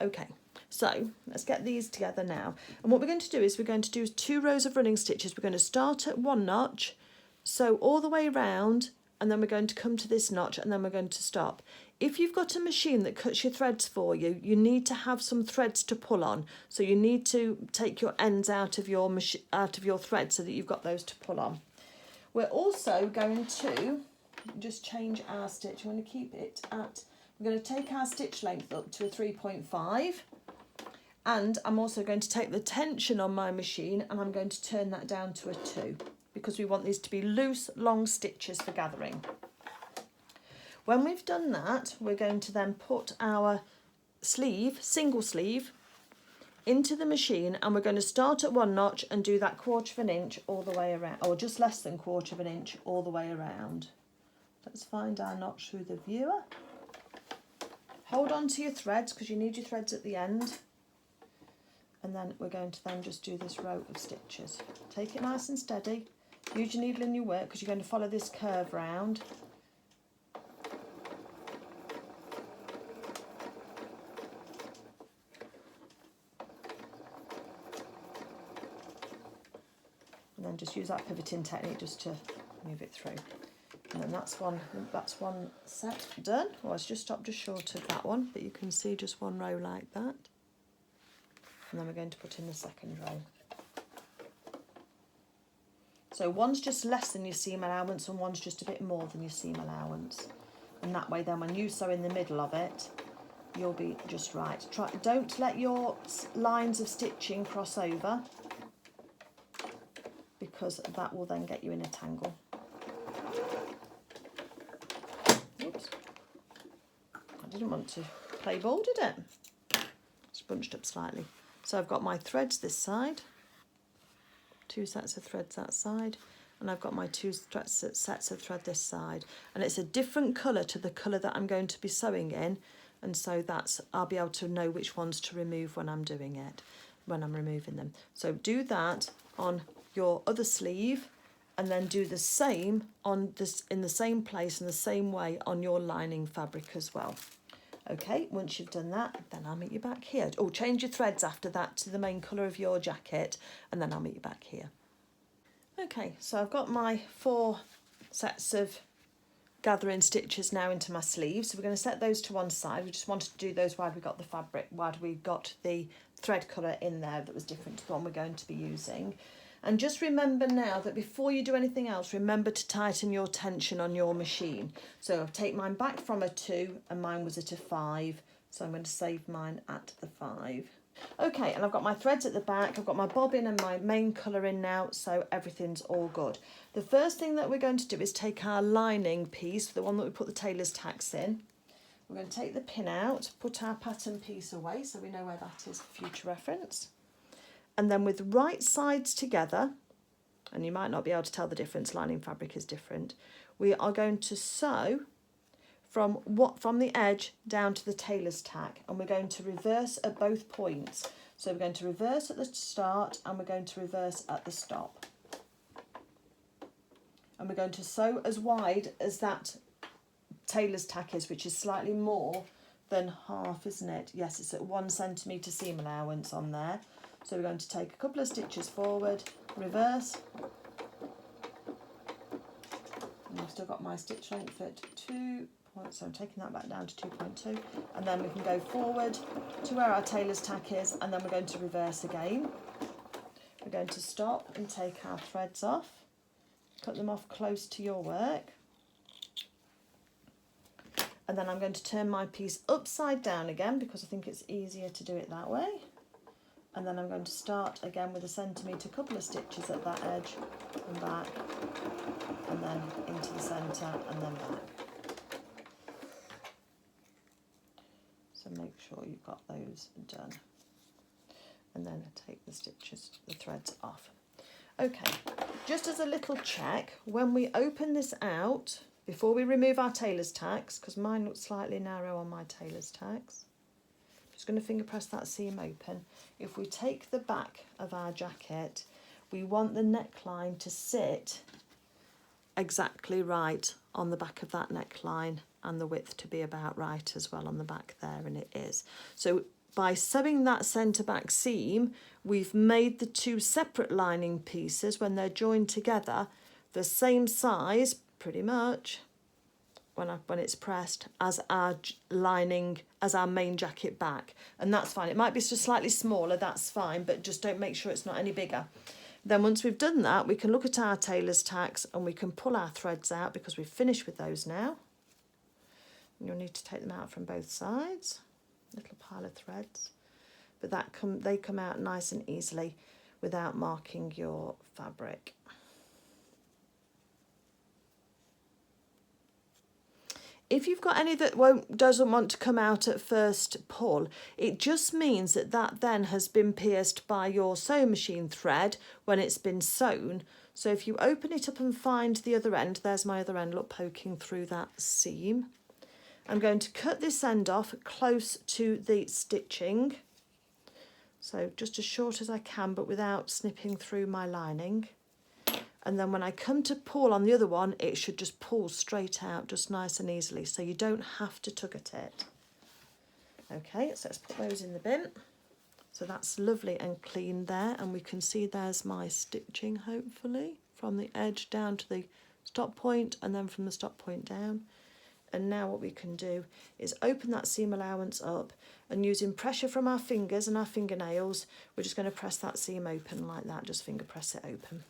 Okay, so let's get these together now. And what we're going to do is we're going to do 2 rows of running stitches. We're going to start at 1 notch, sew all the way round, and then we're going to come to this notch and then we're going to stop. If you've got a machine that cuts your threads for you, you need to have some threads to pull on. So you need to take your ends out of your thread so that you've got those to pull on. We're also going to just change our stitch. We're going to keep it at, we're going to take our stitch length up to a 3.5, and I'm also going to take the tension on my machine and I'm going to turn that down to a 2 because we want these to be loose, long stitches for gathering. When we've done that, we're going to then put our sleeve, single sleeve, into the machine and we're going to start at 1 notch and do that 1/4 inch all the way around, or just less than 1/4 inch all the way around. Let's find our notch through the viewer. Hold on to your threads because you need your threads at the end. And then we're going to then just do this row of stitches. Take it nice and steady. Use your needle in your work because you're going to follow this curve round. And then just use that pivoting technique just to move it through. And then that's one set done. Well, it's just stopped just short of that one, but you can see just 1 row like that. And then we're going to put in the 2nd row. So one's just less than your seam allowance and one's just a bit more than your seam allowance. And that way then when you sew in the middle of it, you'll be just right. Don't let your lines of stitching cross over because that will then get you in a tangle. Oops. I didn't want to play ball, did it? It's bunched up slightly. So I've got my threads this side, 2 sets of threads that side, and I've got my 2 sets of thread this side. And it's a different colour to the colour that I'm going to be sewing in, and so I'll be able to know which ones to remove when I'm doing it, when I'm removing them. So do that on your other sleeve and then do the same on this in the same place and the same way on your lining fabric as well. Okay, once you've done that, then I'll meet you back here. Oh, change your threads after that to the main colour of your jacket and then I'll meet you back here. Okay, so I've got my 4 sets of gathering stitches now into my sleeve. So we're going to set those to one side. We just wanted to do those while we got the fabric, while we got the thread colour in there that was different to the one we're going to be using. And just remember now that before you do anything else, remember to tighten your tension on your machine. So I'll take mine back from a 2 and mine was at a 5. So I'm going to save mine at the 5. Okay, and I've got my threads at the back, I've got my bobbin and my main colour in now, so everything's all good. The first thing that we're going to do is take our lining piece, the one that we put the tailor's tacks in. We're going to take the pin out, put our pattern piece away so we know where that is for future reference. And then with right sides together, and you might not be able to tell the difference, lining fabric is different, we are going to sew from the edge down to the tailor's tack, and we're going to reverse at both points. So we're going to reverse at the start and we're going to reverse at the stop. And we're going to sew as wide as that tailor's tack is, which is slightly more than half, isn't it? Yes, it's at 1 centimetre seam allowance on there. So we're going to take a couple of stitches forward, reverse, and I've still got my stitch length at 2 points, so I'm taking that back down to 2.2, and then we can go forward to where our tailor's tack is, and then we're going to reverse again. We're going to stop and take our threads off, cut them off close to your work, and then I'm going to turn my piece upside down again because I think it's easier to do it that way. And then I'm going to start again with a centimetre, couple of stitches at that edge and back, and then into the centre and then back. So make sure you've got those done. And then take the stitches, the threads off. Okay, just as a little check, when we open this out, before we remove our tailor's tacks, because mine looks slightly narrow on my tailor's tacks, just going to finger press that seam open. If we take the back of our jacket, we want the neckline to sit exactly right on the back of that neckline, and the width to be about right as well on the back there, and it is. So by sewing that centre back seam, we've made the two separate lining pieces, when they're joined together, the same size pretty much when it's pressed as our lining, as our main jacket back, and that's fine. It might be just slightly smaller, that's fine, but just don't make sure it's not any bigger. Then once we've done that, we can look at our tailor's tacks and we can pull our threads out, because we've finished with those now. And you'll need to take them out from both sides, little pile of threads, but they come out nice and easily without marking your fabric. If you've got any that doesn't want to come out at first pull, it just means that then has been pierced by your sewing machine thread when it's been sewn. So if you open it up and find the other end, there's my other end, look, poking through that seam. I'm going to cut this end off close to the stitching, so just as short as I can, but without snipping through my lining. And then when I come to pull on the other one, it should just pull straight out, just nice and easily, so you don't have to tug at it. Okay, so let's put those in the bin. So that's lovely and clean there, and we can see there's my stitching, hopefully, from the edge down to the stop point, and then from the stop point down. And now what we can do is open that seam allowance up, and using pressure from our fingers and our fingernails, we're just going to press that seam open like that, just finger press it open.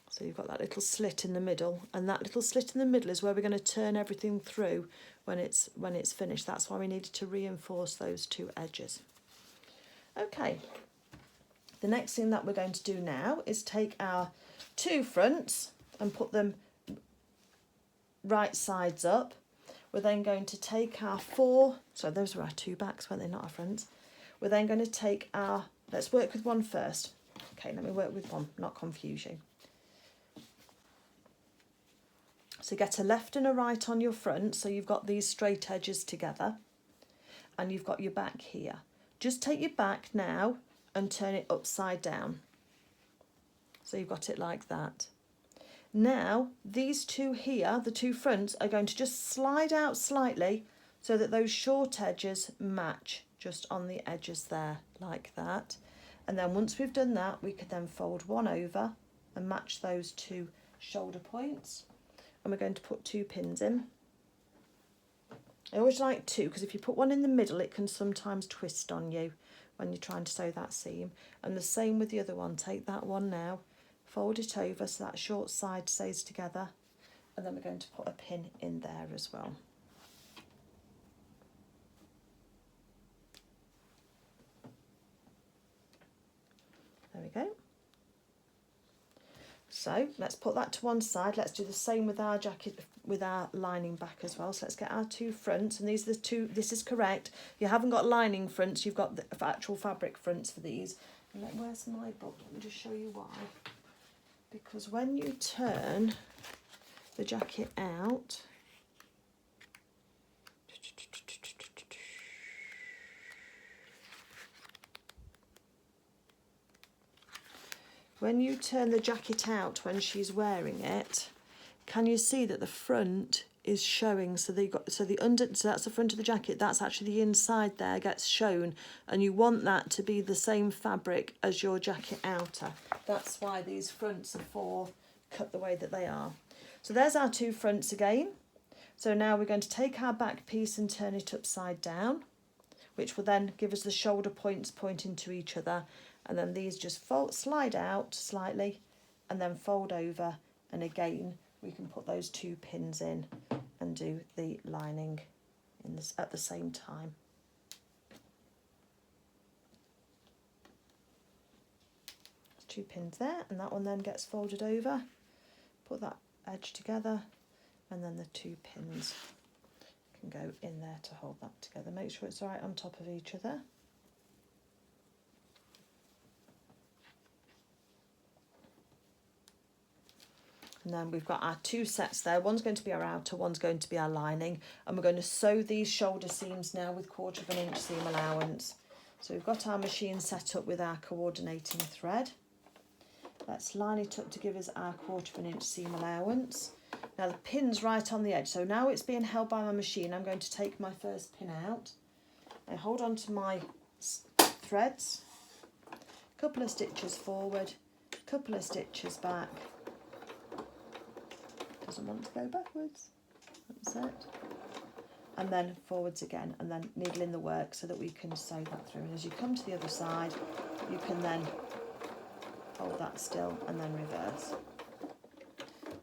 So you've got that little slit in the middle, and that little slit in the middle is where we're going to turn everything through when it's finished. That's why we needed to reinforce those two edges. Okay, the next thing that we're going to do now is take our two fronts and put them right sides up. We're then going to take our so those are our two backs, weren't they, not our fronts. We're then going to take our, let's work with one first. Okay, let me work with one, not confuse you. So get a left and a right on your front, so you've got these straight edges together, and you've got your back here. Just take your back now and turn it upside down. So you've got it like that. Now, these two here, the two fronts, are going to just slide out slightly so that those short edges match just on the edges there, like that. And then once we've done that, we could then fold one over and match those two shoulder points. And we're going to put 2 pins in. I always like 2, because if you put one in the middle, it can sometimes twist on you when you're trying to sew that seam. And the same with the other one. Take that one now, fold it over so that short side stays together, and then we're going to put a pin in there as well. There we go. So let's put that to one side. Let's do the same with our jacket, with our lining back as well. So let's get our two fronts, and these are the two, this is correct. You haven't got lining fronts, you've got the actual fabric fronts for these. And where's my book? Let me just show you why. Because when you turn the jacket out, when you turn the jacket out when she's wearing it, can you see that the front is showing, so that's the front of the jacket, that's actually the inside there gets shown, and you want that to be the same fabric as your jacket outer. That's why these fronts are cut the way that they are. So there's our two fronts again. So now we're going to take our back piece and turn it upside down, which will then give us the shoulder points pointing to each other, and then these just slide out slightly and then fold over, and again we can put those two pins in and do the lining in this at the same time. There's two pins there, and that one then gets folded over. Put that edge together, and then the two pins can go in there to hold that together. Make sure it's right on top of each other. And then we've got our two sets there. One's going to be our outer, one's going to be our lining. And we're going to sew these shoulder seams now with 1/4 inch seam allowance. So we've got our machine set up with our coordinating thread. Let's line it up to give us our 1/4 inch seam allowance. Now the pin's right on the edge. So now it's being held by my machine. I'm going to take my first pin out. I hold on to my threads. A couple of stitches forward, a couple of stitches back. Doesn't want to go backwards, that's it, and then forwards again, and then needle in the work so that we can sew that through. And as you come to the other side, you can then hold that still and then reverse.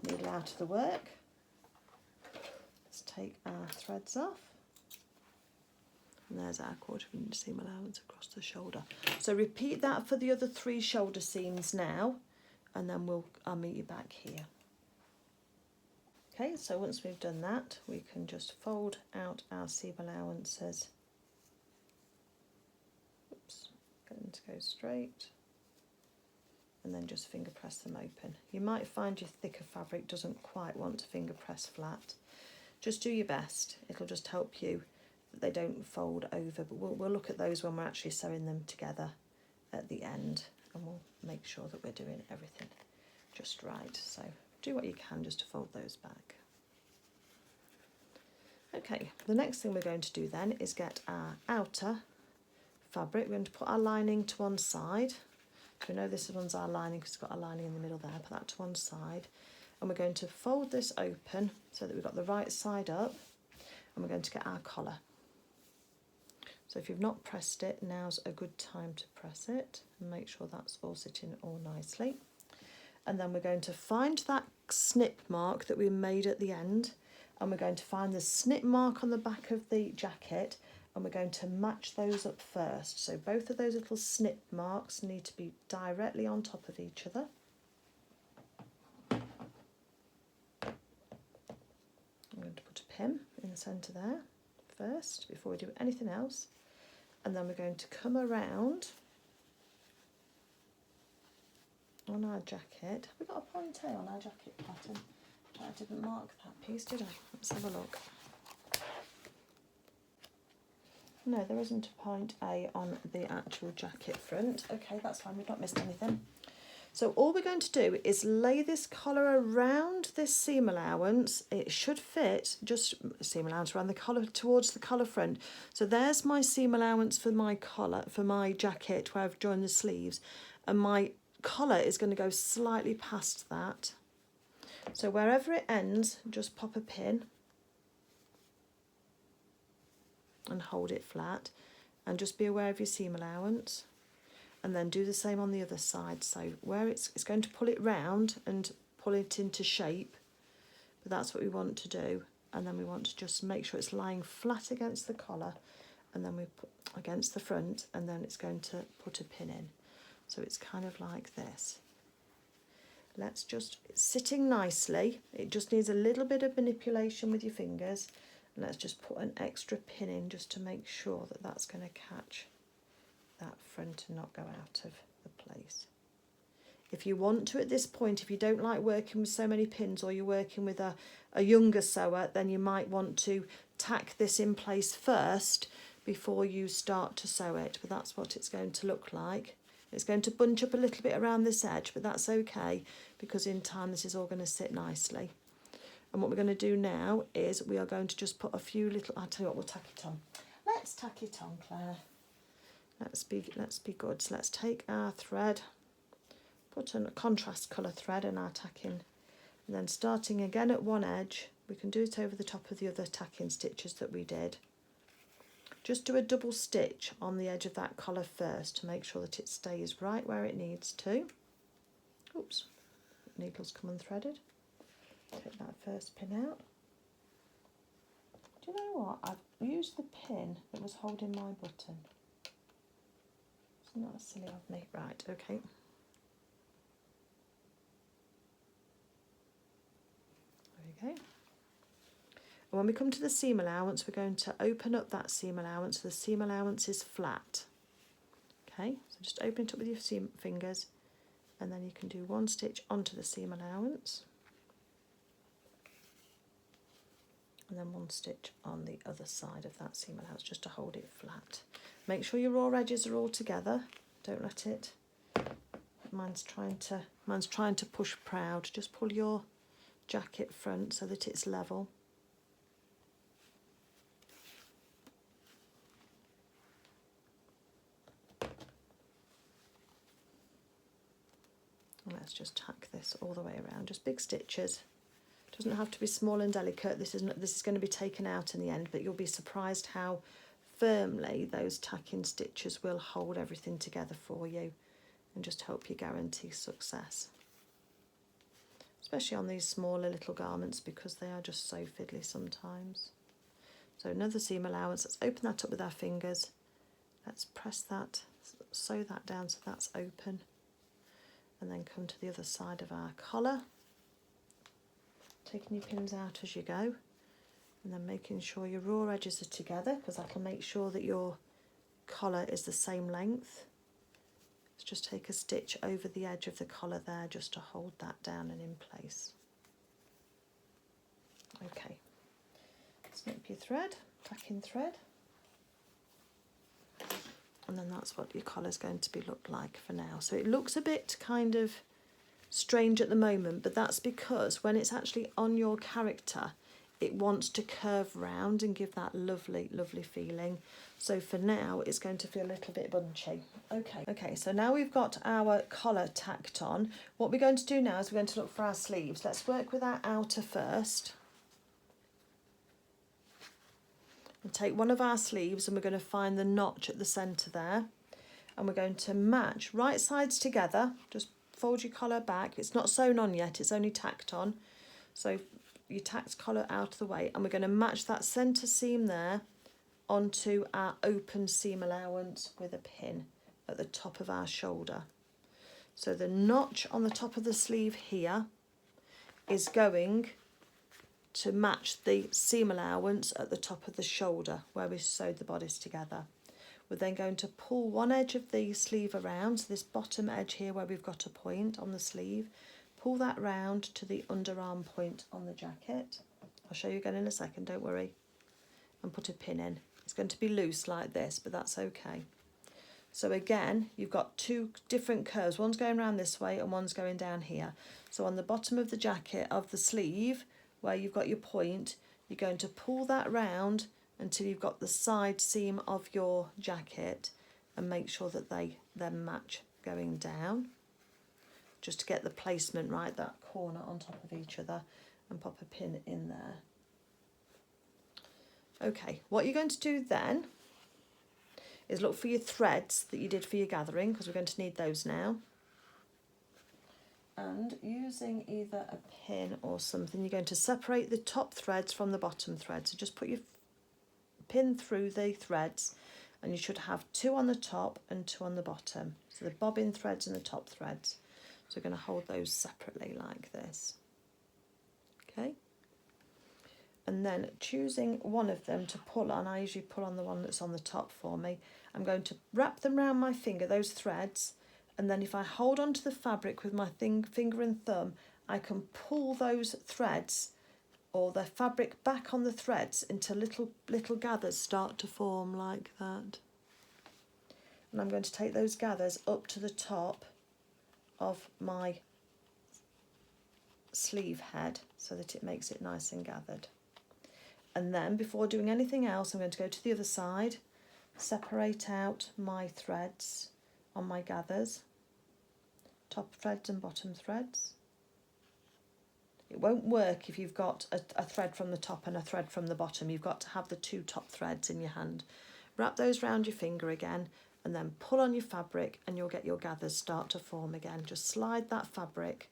Needle out of the work. Let's take our threads off, and there's our 1/4 inch seam allowance across the shoulder. So repeat that for the other 3 shoulder seams now, and then I'll meet you back here. Okay, so once we've done that, we can just fold out our seam allowances. Oops, get them to go straight. And then just finger press them open. You might find your thicker fabric doesn't quite want to finger press flat. Just do your best. It'll just help you that they don't fold over, but we'll look at those when we're actually sewing them together at the end, and we'll make sure that we're doing everything just right. So do what you can just to fold those back. Okay, the next thing we're going to do then is get our outer fabric. We're going to put our lining to one side. We know this one's our lining because it's got a lining in the middle there. Put that to one side, and we're going to fold this open so that we've got the right side up, and we're going to get our collar. So if you've not pressed it, now's a good time to press it and make sure that's all sitting all nicely. And then we're going to find that snip mark that we made at the end, and we're going to find the snip mark on the back of the jacket, and we're going to match those up first. So both of those little snip marks need to be directly on top of each other. I'm going to put a pin in the centre there first before we do anything else, and then we're going to come around on our jacket. Have we got a ponytail on our jacket pattern? I didn't mark that piece, did I? Let's have a look. No, there isn't a point A on the actual jacket front. Okay, that's fine, we've not missed anything. So all we're going to do is lay this collar around this seam allowance. It should fit, just seam allowance around the collar towards the collar front. So there's my seam allowance for my collar, for my jacket where I've joined the sleeves, and my collar is going to go slightly past that. So wherever it ends, just pop a pin and hold it flat, and just be aware of your seam allowance, and then do the same on the other side. So where it's going to pull it round and pull it into shape, but that's what we want to do. And then we want to just make sure it's lying flat against the collar, and then we put against the front, and then it's going to put a pin in. So it's kind of like this. Let's just, it's sitting nicely. It just needs a little bit of manipulation with your fingers. And let's just put an extra pin in just to make sure that that's going to catch that front and not go out of the place. If you want to at this point, if you don't like working with so many pins, or you're working with a younger sewer, then you might want to tack this in place first before you start to sew it. But that's what it's going to look like. It's going to bunch up a little bit around this edge, but that's okay because in time this is all going to sit nicely. And what we're going to do now is we are going to just put a few little, I'll tell you what, we'll tack it on. Let's tack it on, Claire. Let's be good. So let's take our thread, put a contrast colour thread in our tacking, and then starting again at one edge, we can do it over the top of the other tacking stitches that we did. Just do a double stitch on the edge of that collar first to make sure that it stays right where it needs to. Oops, needle's come unthreaded. Take that first pin out. Do you know what? I've used the pin that was holding my button. Isn't that silly of me? Right, okay. There we go. And when we come to the seam allowance, we're going to open up that seam allowance so the seam allowance is flat. Okay, so just open it up with your seam fingers, and then you can do one stitch onto the seam allowance, and then one stitch on the other side of that seam allowance just to hold it flat. Make sure your raw edges are all together. Don't let it. Mine's trying to push proud. Just pull your jacket front so that it's level. And let's just tack this all the way around. Just big stitches. Doesn't have to be small and delicate. This is going to be taken out in the end, but you'll be surprised how firmly those tacking stitches will hold everything together for you and just help you guarantee success, especially on these smaller little garments because they are just so fiddly sometimes. So another seam allowance. Let's open that up with our fingers. Let's press that, sew that down so that's open, and then come to the other side of our collar, taking your pins out as you go, and then making sure your raw edges are together because that'll make sure that your collar is the same length. Let's just take a stitch over the edge of the collar there just to hold that down and in place. Okay, snip your thread, tacking thread, and then that's what your collar's going to be look like for now. So it looks a bit kind of strange at the moment, but that's because when it's actually on your character, it wants to curve round and give that lovely, lovely feeling. So for now, it's going to feel a little bit bunchy. Okay, so now we've got our collar tacked on. What we're going to do now is we're going to look for our sleeves. Let's work with our outer first. We'll take one of our sleeves and we're going to find the notch at the centre there. And we're going to match right sides together. Just fold your collar back. It's not sewn on yet, it's only tacked on. So your tacked collar out of the way, and we're going to match that centre seam there onto our open seam allowance with a pin at the top of our shoulder. So the notch on the top of the sleeve here is going to match the seam allowance at the top of the shoulder where we sewed the bodice together. We're then going to pull one edge of the sleeve around, so this bottom edge here where we've got a point on the sleeve, pull that round to the underarm point on the jacket. I'll show you again in a second, don't worry. And put a pin in. It's going to be loose like this, but that's okay. So again, you've got two different curves. One's going around this way and one's going down here. So on the bottom of the jacket, of the sleeve, where you've got your point, you're going to pull that round until you've got the side seam of your jacket and make sure that they then match going down, just to get the placement right, that corner on top of each other, and pop a pin in there. Okay, what you're going to do then is look for your threads that you did for your gathering, because we're going to need those now. And using either a pin or something, you're going to separate the top threads from the bottom threads. So just put your pin through the threads, and you should have two on the top and two on the bottom. So the bobbin threads and the top threads. So we're going to hold those separately like this. Okay. And then choosing one of them to pull on, I usually pull on the one that's on the top for me. I'm going to wrap them around my finger, those threads, and then if I hold onto the fabric with my finger and thumb, I can pull those threads or the fabric back on the threads until little gathers start to form like that. And I'm going to take those gathers up to the top of my sleeve head so that it makes it nice and gathered. And then before doing anything else, I'm going to go to the other side, separate out my threads on my gathers, top threads and bottom threads. It won't work if you've got a thread from the top and a thread from the bottom. You've got to have the two top threads in your hand. Wrap those round your finger again and then pull on your fabric and you'll get your gathers start to form again. Just slide that fabric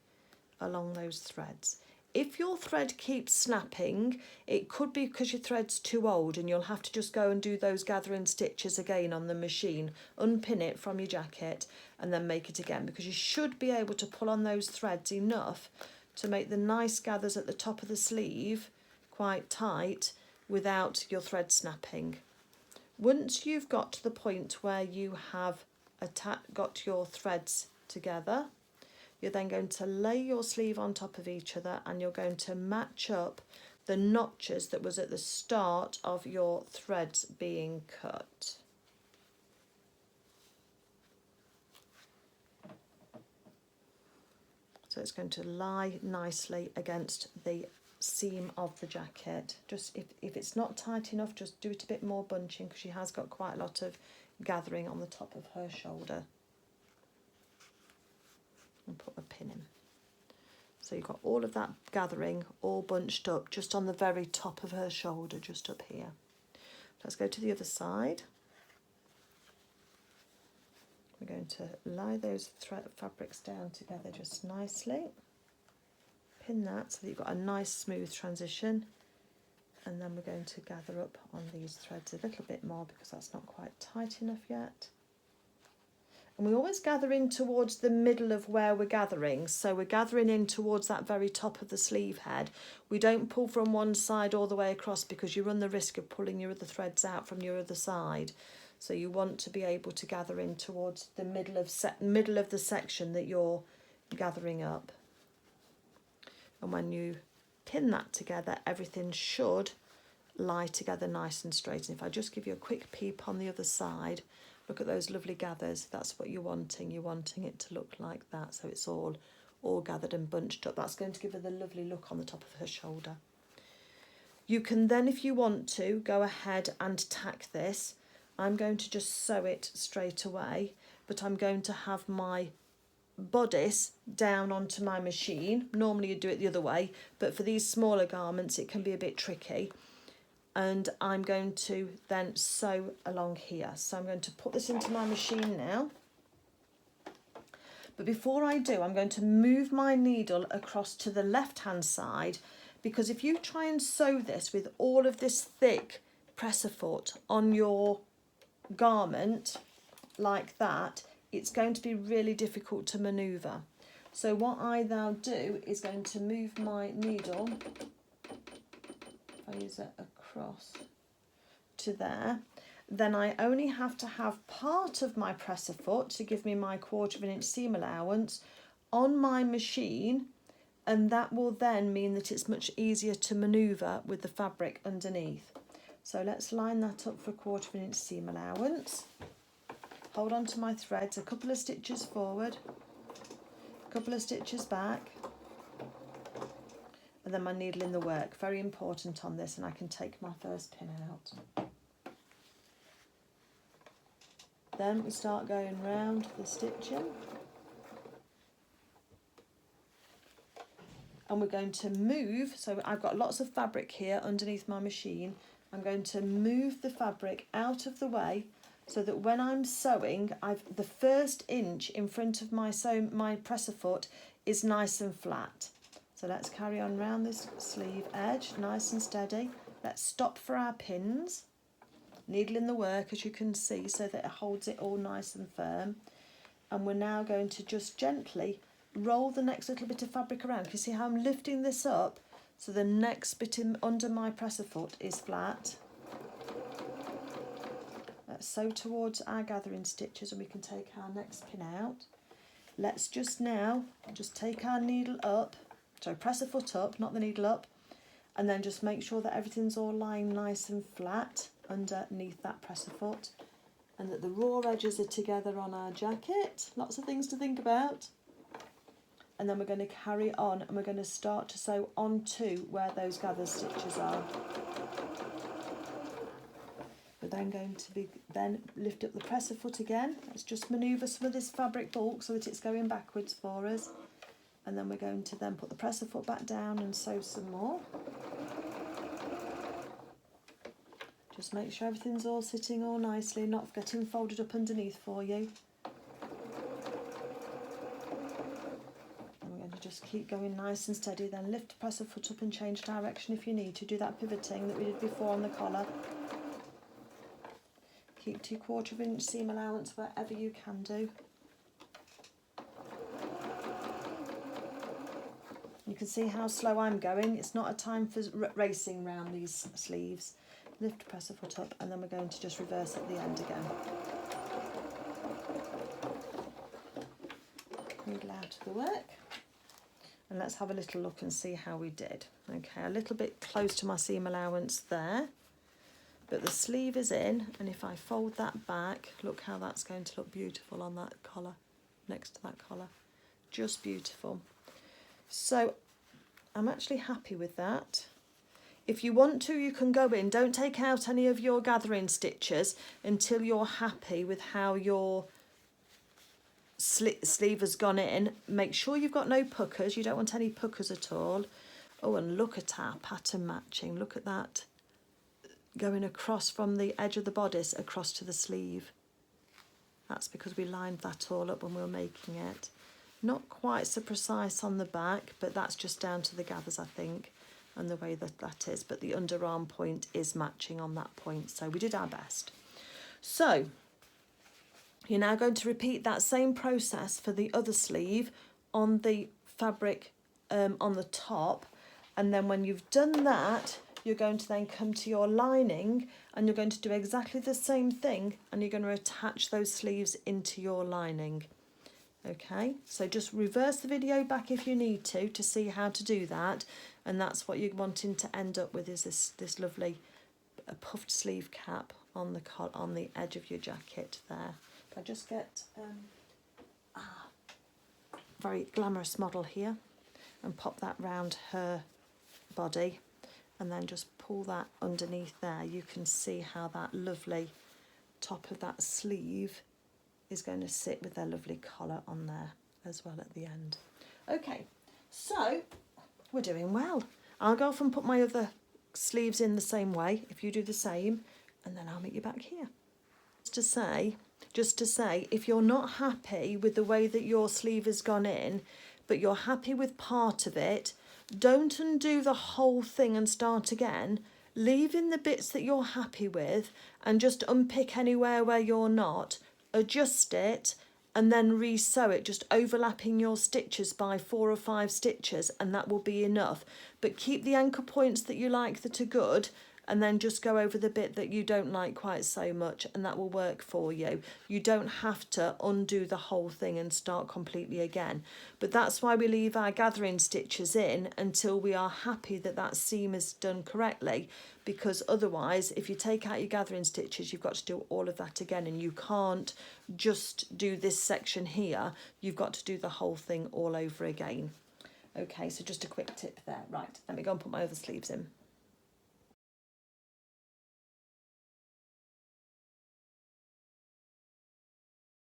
along those threads. If your thread keeps snapping, it could be because your thread's too old and you'll have to just go and do those gathering stitches again on the machine. Unpin it from your jacket and then make it again, because you should be able to pull on those threads enough to make the nice gathers at the top of the sleeve quite tight without your thread snapping. Once you've got to the point where you have got your threads together, you're then going to lay your sleeve on top of each other and you're going to match up the notches that was at the start of your threads being cut. So it's going to lie nicely against the seam of the jacket. Just if it's not tight enough, just do it a bit more bunching, because she has got quite a lot of gathering on the top of her shoulder. And put a pin in. So you've got all of that gathering all bunched up just on the very top of her shoulder, just up here. Let's go to the other side. We're going to lie those fabrics down together just nicely. Pin that so that you've got a nice smooth transition. And then we're going to gather up on these threads a little bit more because that's not quite tight enough yet. And we always gather in towards the middle of where we're gathering. So we're gathering in towards that very top of the sleeve head. We don't pull from one side all the way across because you run the risk of pulling your other threads out from your other side. So you want to be able to gather in towards the middle of the section that you're gathering up. And when you pin that together, everything should lie together nice and straight. And if I just give you a quick peep on the other side, look at those lovely gathers. That's what you're wanting. You're wanting it to look like that. So it's all gathered and bunched up. That's going to give her the lovely look on the top of her shoulder. You can then, if you want to, go ahead and tack this. I'm going to just sew it straight away, but I'm going to have my bodice down onto my machine. Normally you do it the other way, but for these smaller garments it can be a bit tricky. And I'm going to then sew along here. So I'm going to put this into my machine now. But before I do, I'm going to move my needle across to the left-hand side, because if you try and sew this with all of this thick presser foot on your garment like that, it's going to be really difficult to manoeuvre. So what I now do is going to move my needle, if I use it across to there, then I only have to have part of my presser foot to give me my 1/4 inch seam allowance on my machine, and that will then mean that it's much easier to manoeuvre with the fabric underneath. So let's line that up for 1/4 inch seam allowance. Hold on to my threads, a couple of stitches forward, a couple of stitches back, and then my needle in the work. Very important on this, and I can take my first pin out. Then we start going round the stitching. And we're going to move, so I've got lots of fabric here underneath my machine. I'm going to move the fabric out of the way so that when I'm sewing, the first inch in front of my presser foot is nice and flat. So let's carry on round this sleeve edge, nice and steady. Let's stop for our pins. Needle in the work, as you can see, so that it holds it all nice and firm. And we're now going to just gently roll the next little bit of fabric around. You see how I'm lifting this up so the next bit under my presser foot is flat. Let's sew towards our gathering stitches and we can take our next pin out. Let's just now take our needle up, so presser foot up, not the needle up, and then just make sure that everything's all lying nice and flat underneath that presser foot, and that the raw edges are together on our jacket. Lots of things to think about. and then we're going to carry on and we're going to start to sew onto where those gather stitches are. We're then going to lift up the presser foot again. Let's just manoeuvre some of this fabric bulk so that it's going backwards for us. And then we're going to then put the presser foot back down and sew some more. Just make sure everything's all sitting all nicely, not getting folded up underneath for you. And we're going to just keep going nice and steady, then lift the presser foot up and change direction if you need to. Do that pivoting that we did before on the collar. Keep 3/4 inch seam allowance wherever you can do. You can see how slow I'm going. It's not a time for racing round these sleeves. Lift presser foot up and then we're going to just reverse at the end again. Needle out of the work. And let's have a little look and see how we did. Okay, a little bit close to my seam allowance there. But the sleeve is in, and if I fold that back, look how that's going to look beautiful on that collar, next to that collar. Just beautiful. So I'm actually happy with that. If you want to, you can go in. Don't take out any of your gathering stitches until you're happy with how your sleeve has gone in. Make sure you've got no puckers. You don't want any puckers at all. Oh, and look at our pattern matching. Look at that. Going across from the edge of the bodice across to the sleeve. That's because we lined that all up when we were making it. Not quite so precise on the back, but that's just down to the gathers, I think, and the way that is. But the underarm point is matching on that point, so we did our best. So you're now going to repeat that same process for the other sleeve on the fabric on the top, and then when you've done that, you're going to then come to your lining and you're going to do exactly the same thing, and you're going to attach those sleeves into your lining. Okay, so just reverse the video back if you need to see how to do that, and that's what you're wanting to end up with, is this lovely puffed sleeve cap on the edge of your jacket there. If I just get very glamorous model here and pop that round her body, and then just pull that underneath there, you can see how that lovely top of that sleeve is going to sit with their lovely collar on there as well at the end. Okay, so we're doing well. I'll go off and put my other sleeves in the same way, if you do the same, and then I'll meet you back here. Just to say, if you're not happy with the way that your sleeve has gone in, but you're happy with part of it, don't undo the whole thing and start again. Leave in the bits that you're happy with and just unpick anywhere where you're not, adjust it, and then re-sew it, just overlapping your stitches by 4 or 5 stitches, and that will be enough. But keep the anchor points that you like that are good, and then just go over the bit that you don't like quite so much, and that will work for you. You don't have to undo the whole thing and start completely again. But that's why we leave our gathering stitches in until we are happy that that seam is done correctly, because otherwise, if you take out your gathering stitches, you've got to do all of that again, and you can't just do this section here. You've got to do the whole thing all over again. Okay, so just a quick tip there. Right, let me go and put my other sleeves in.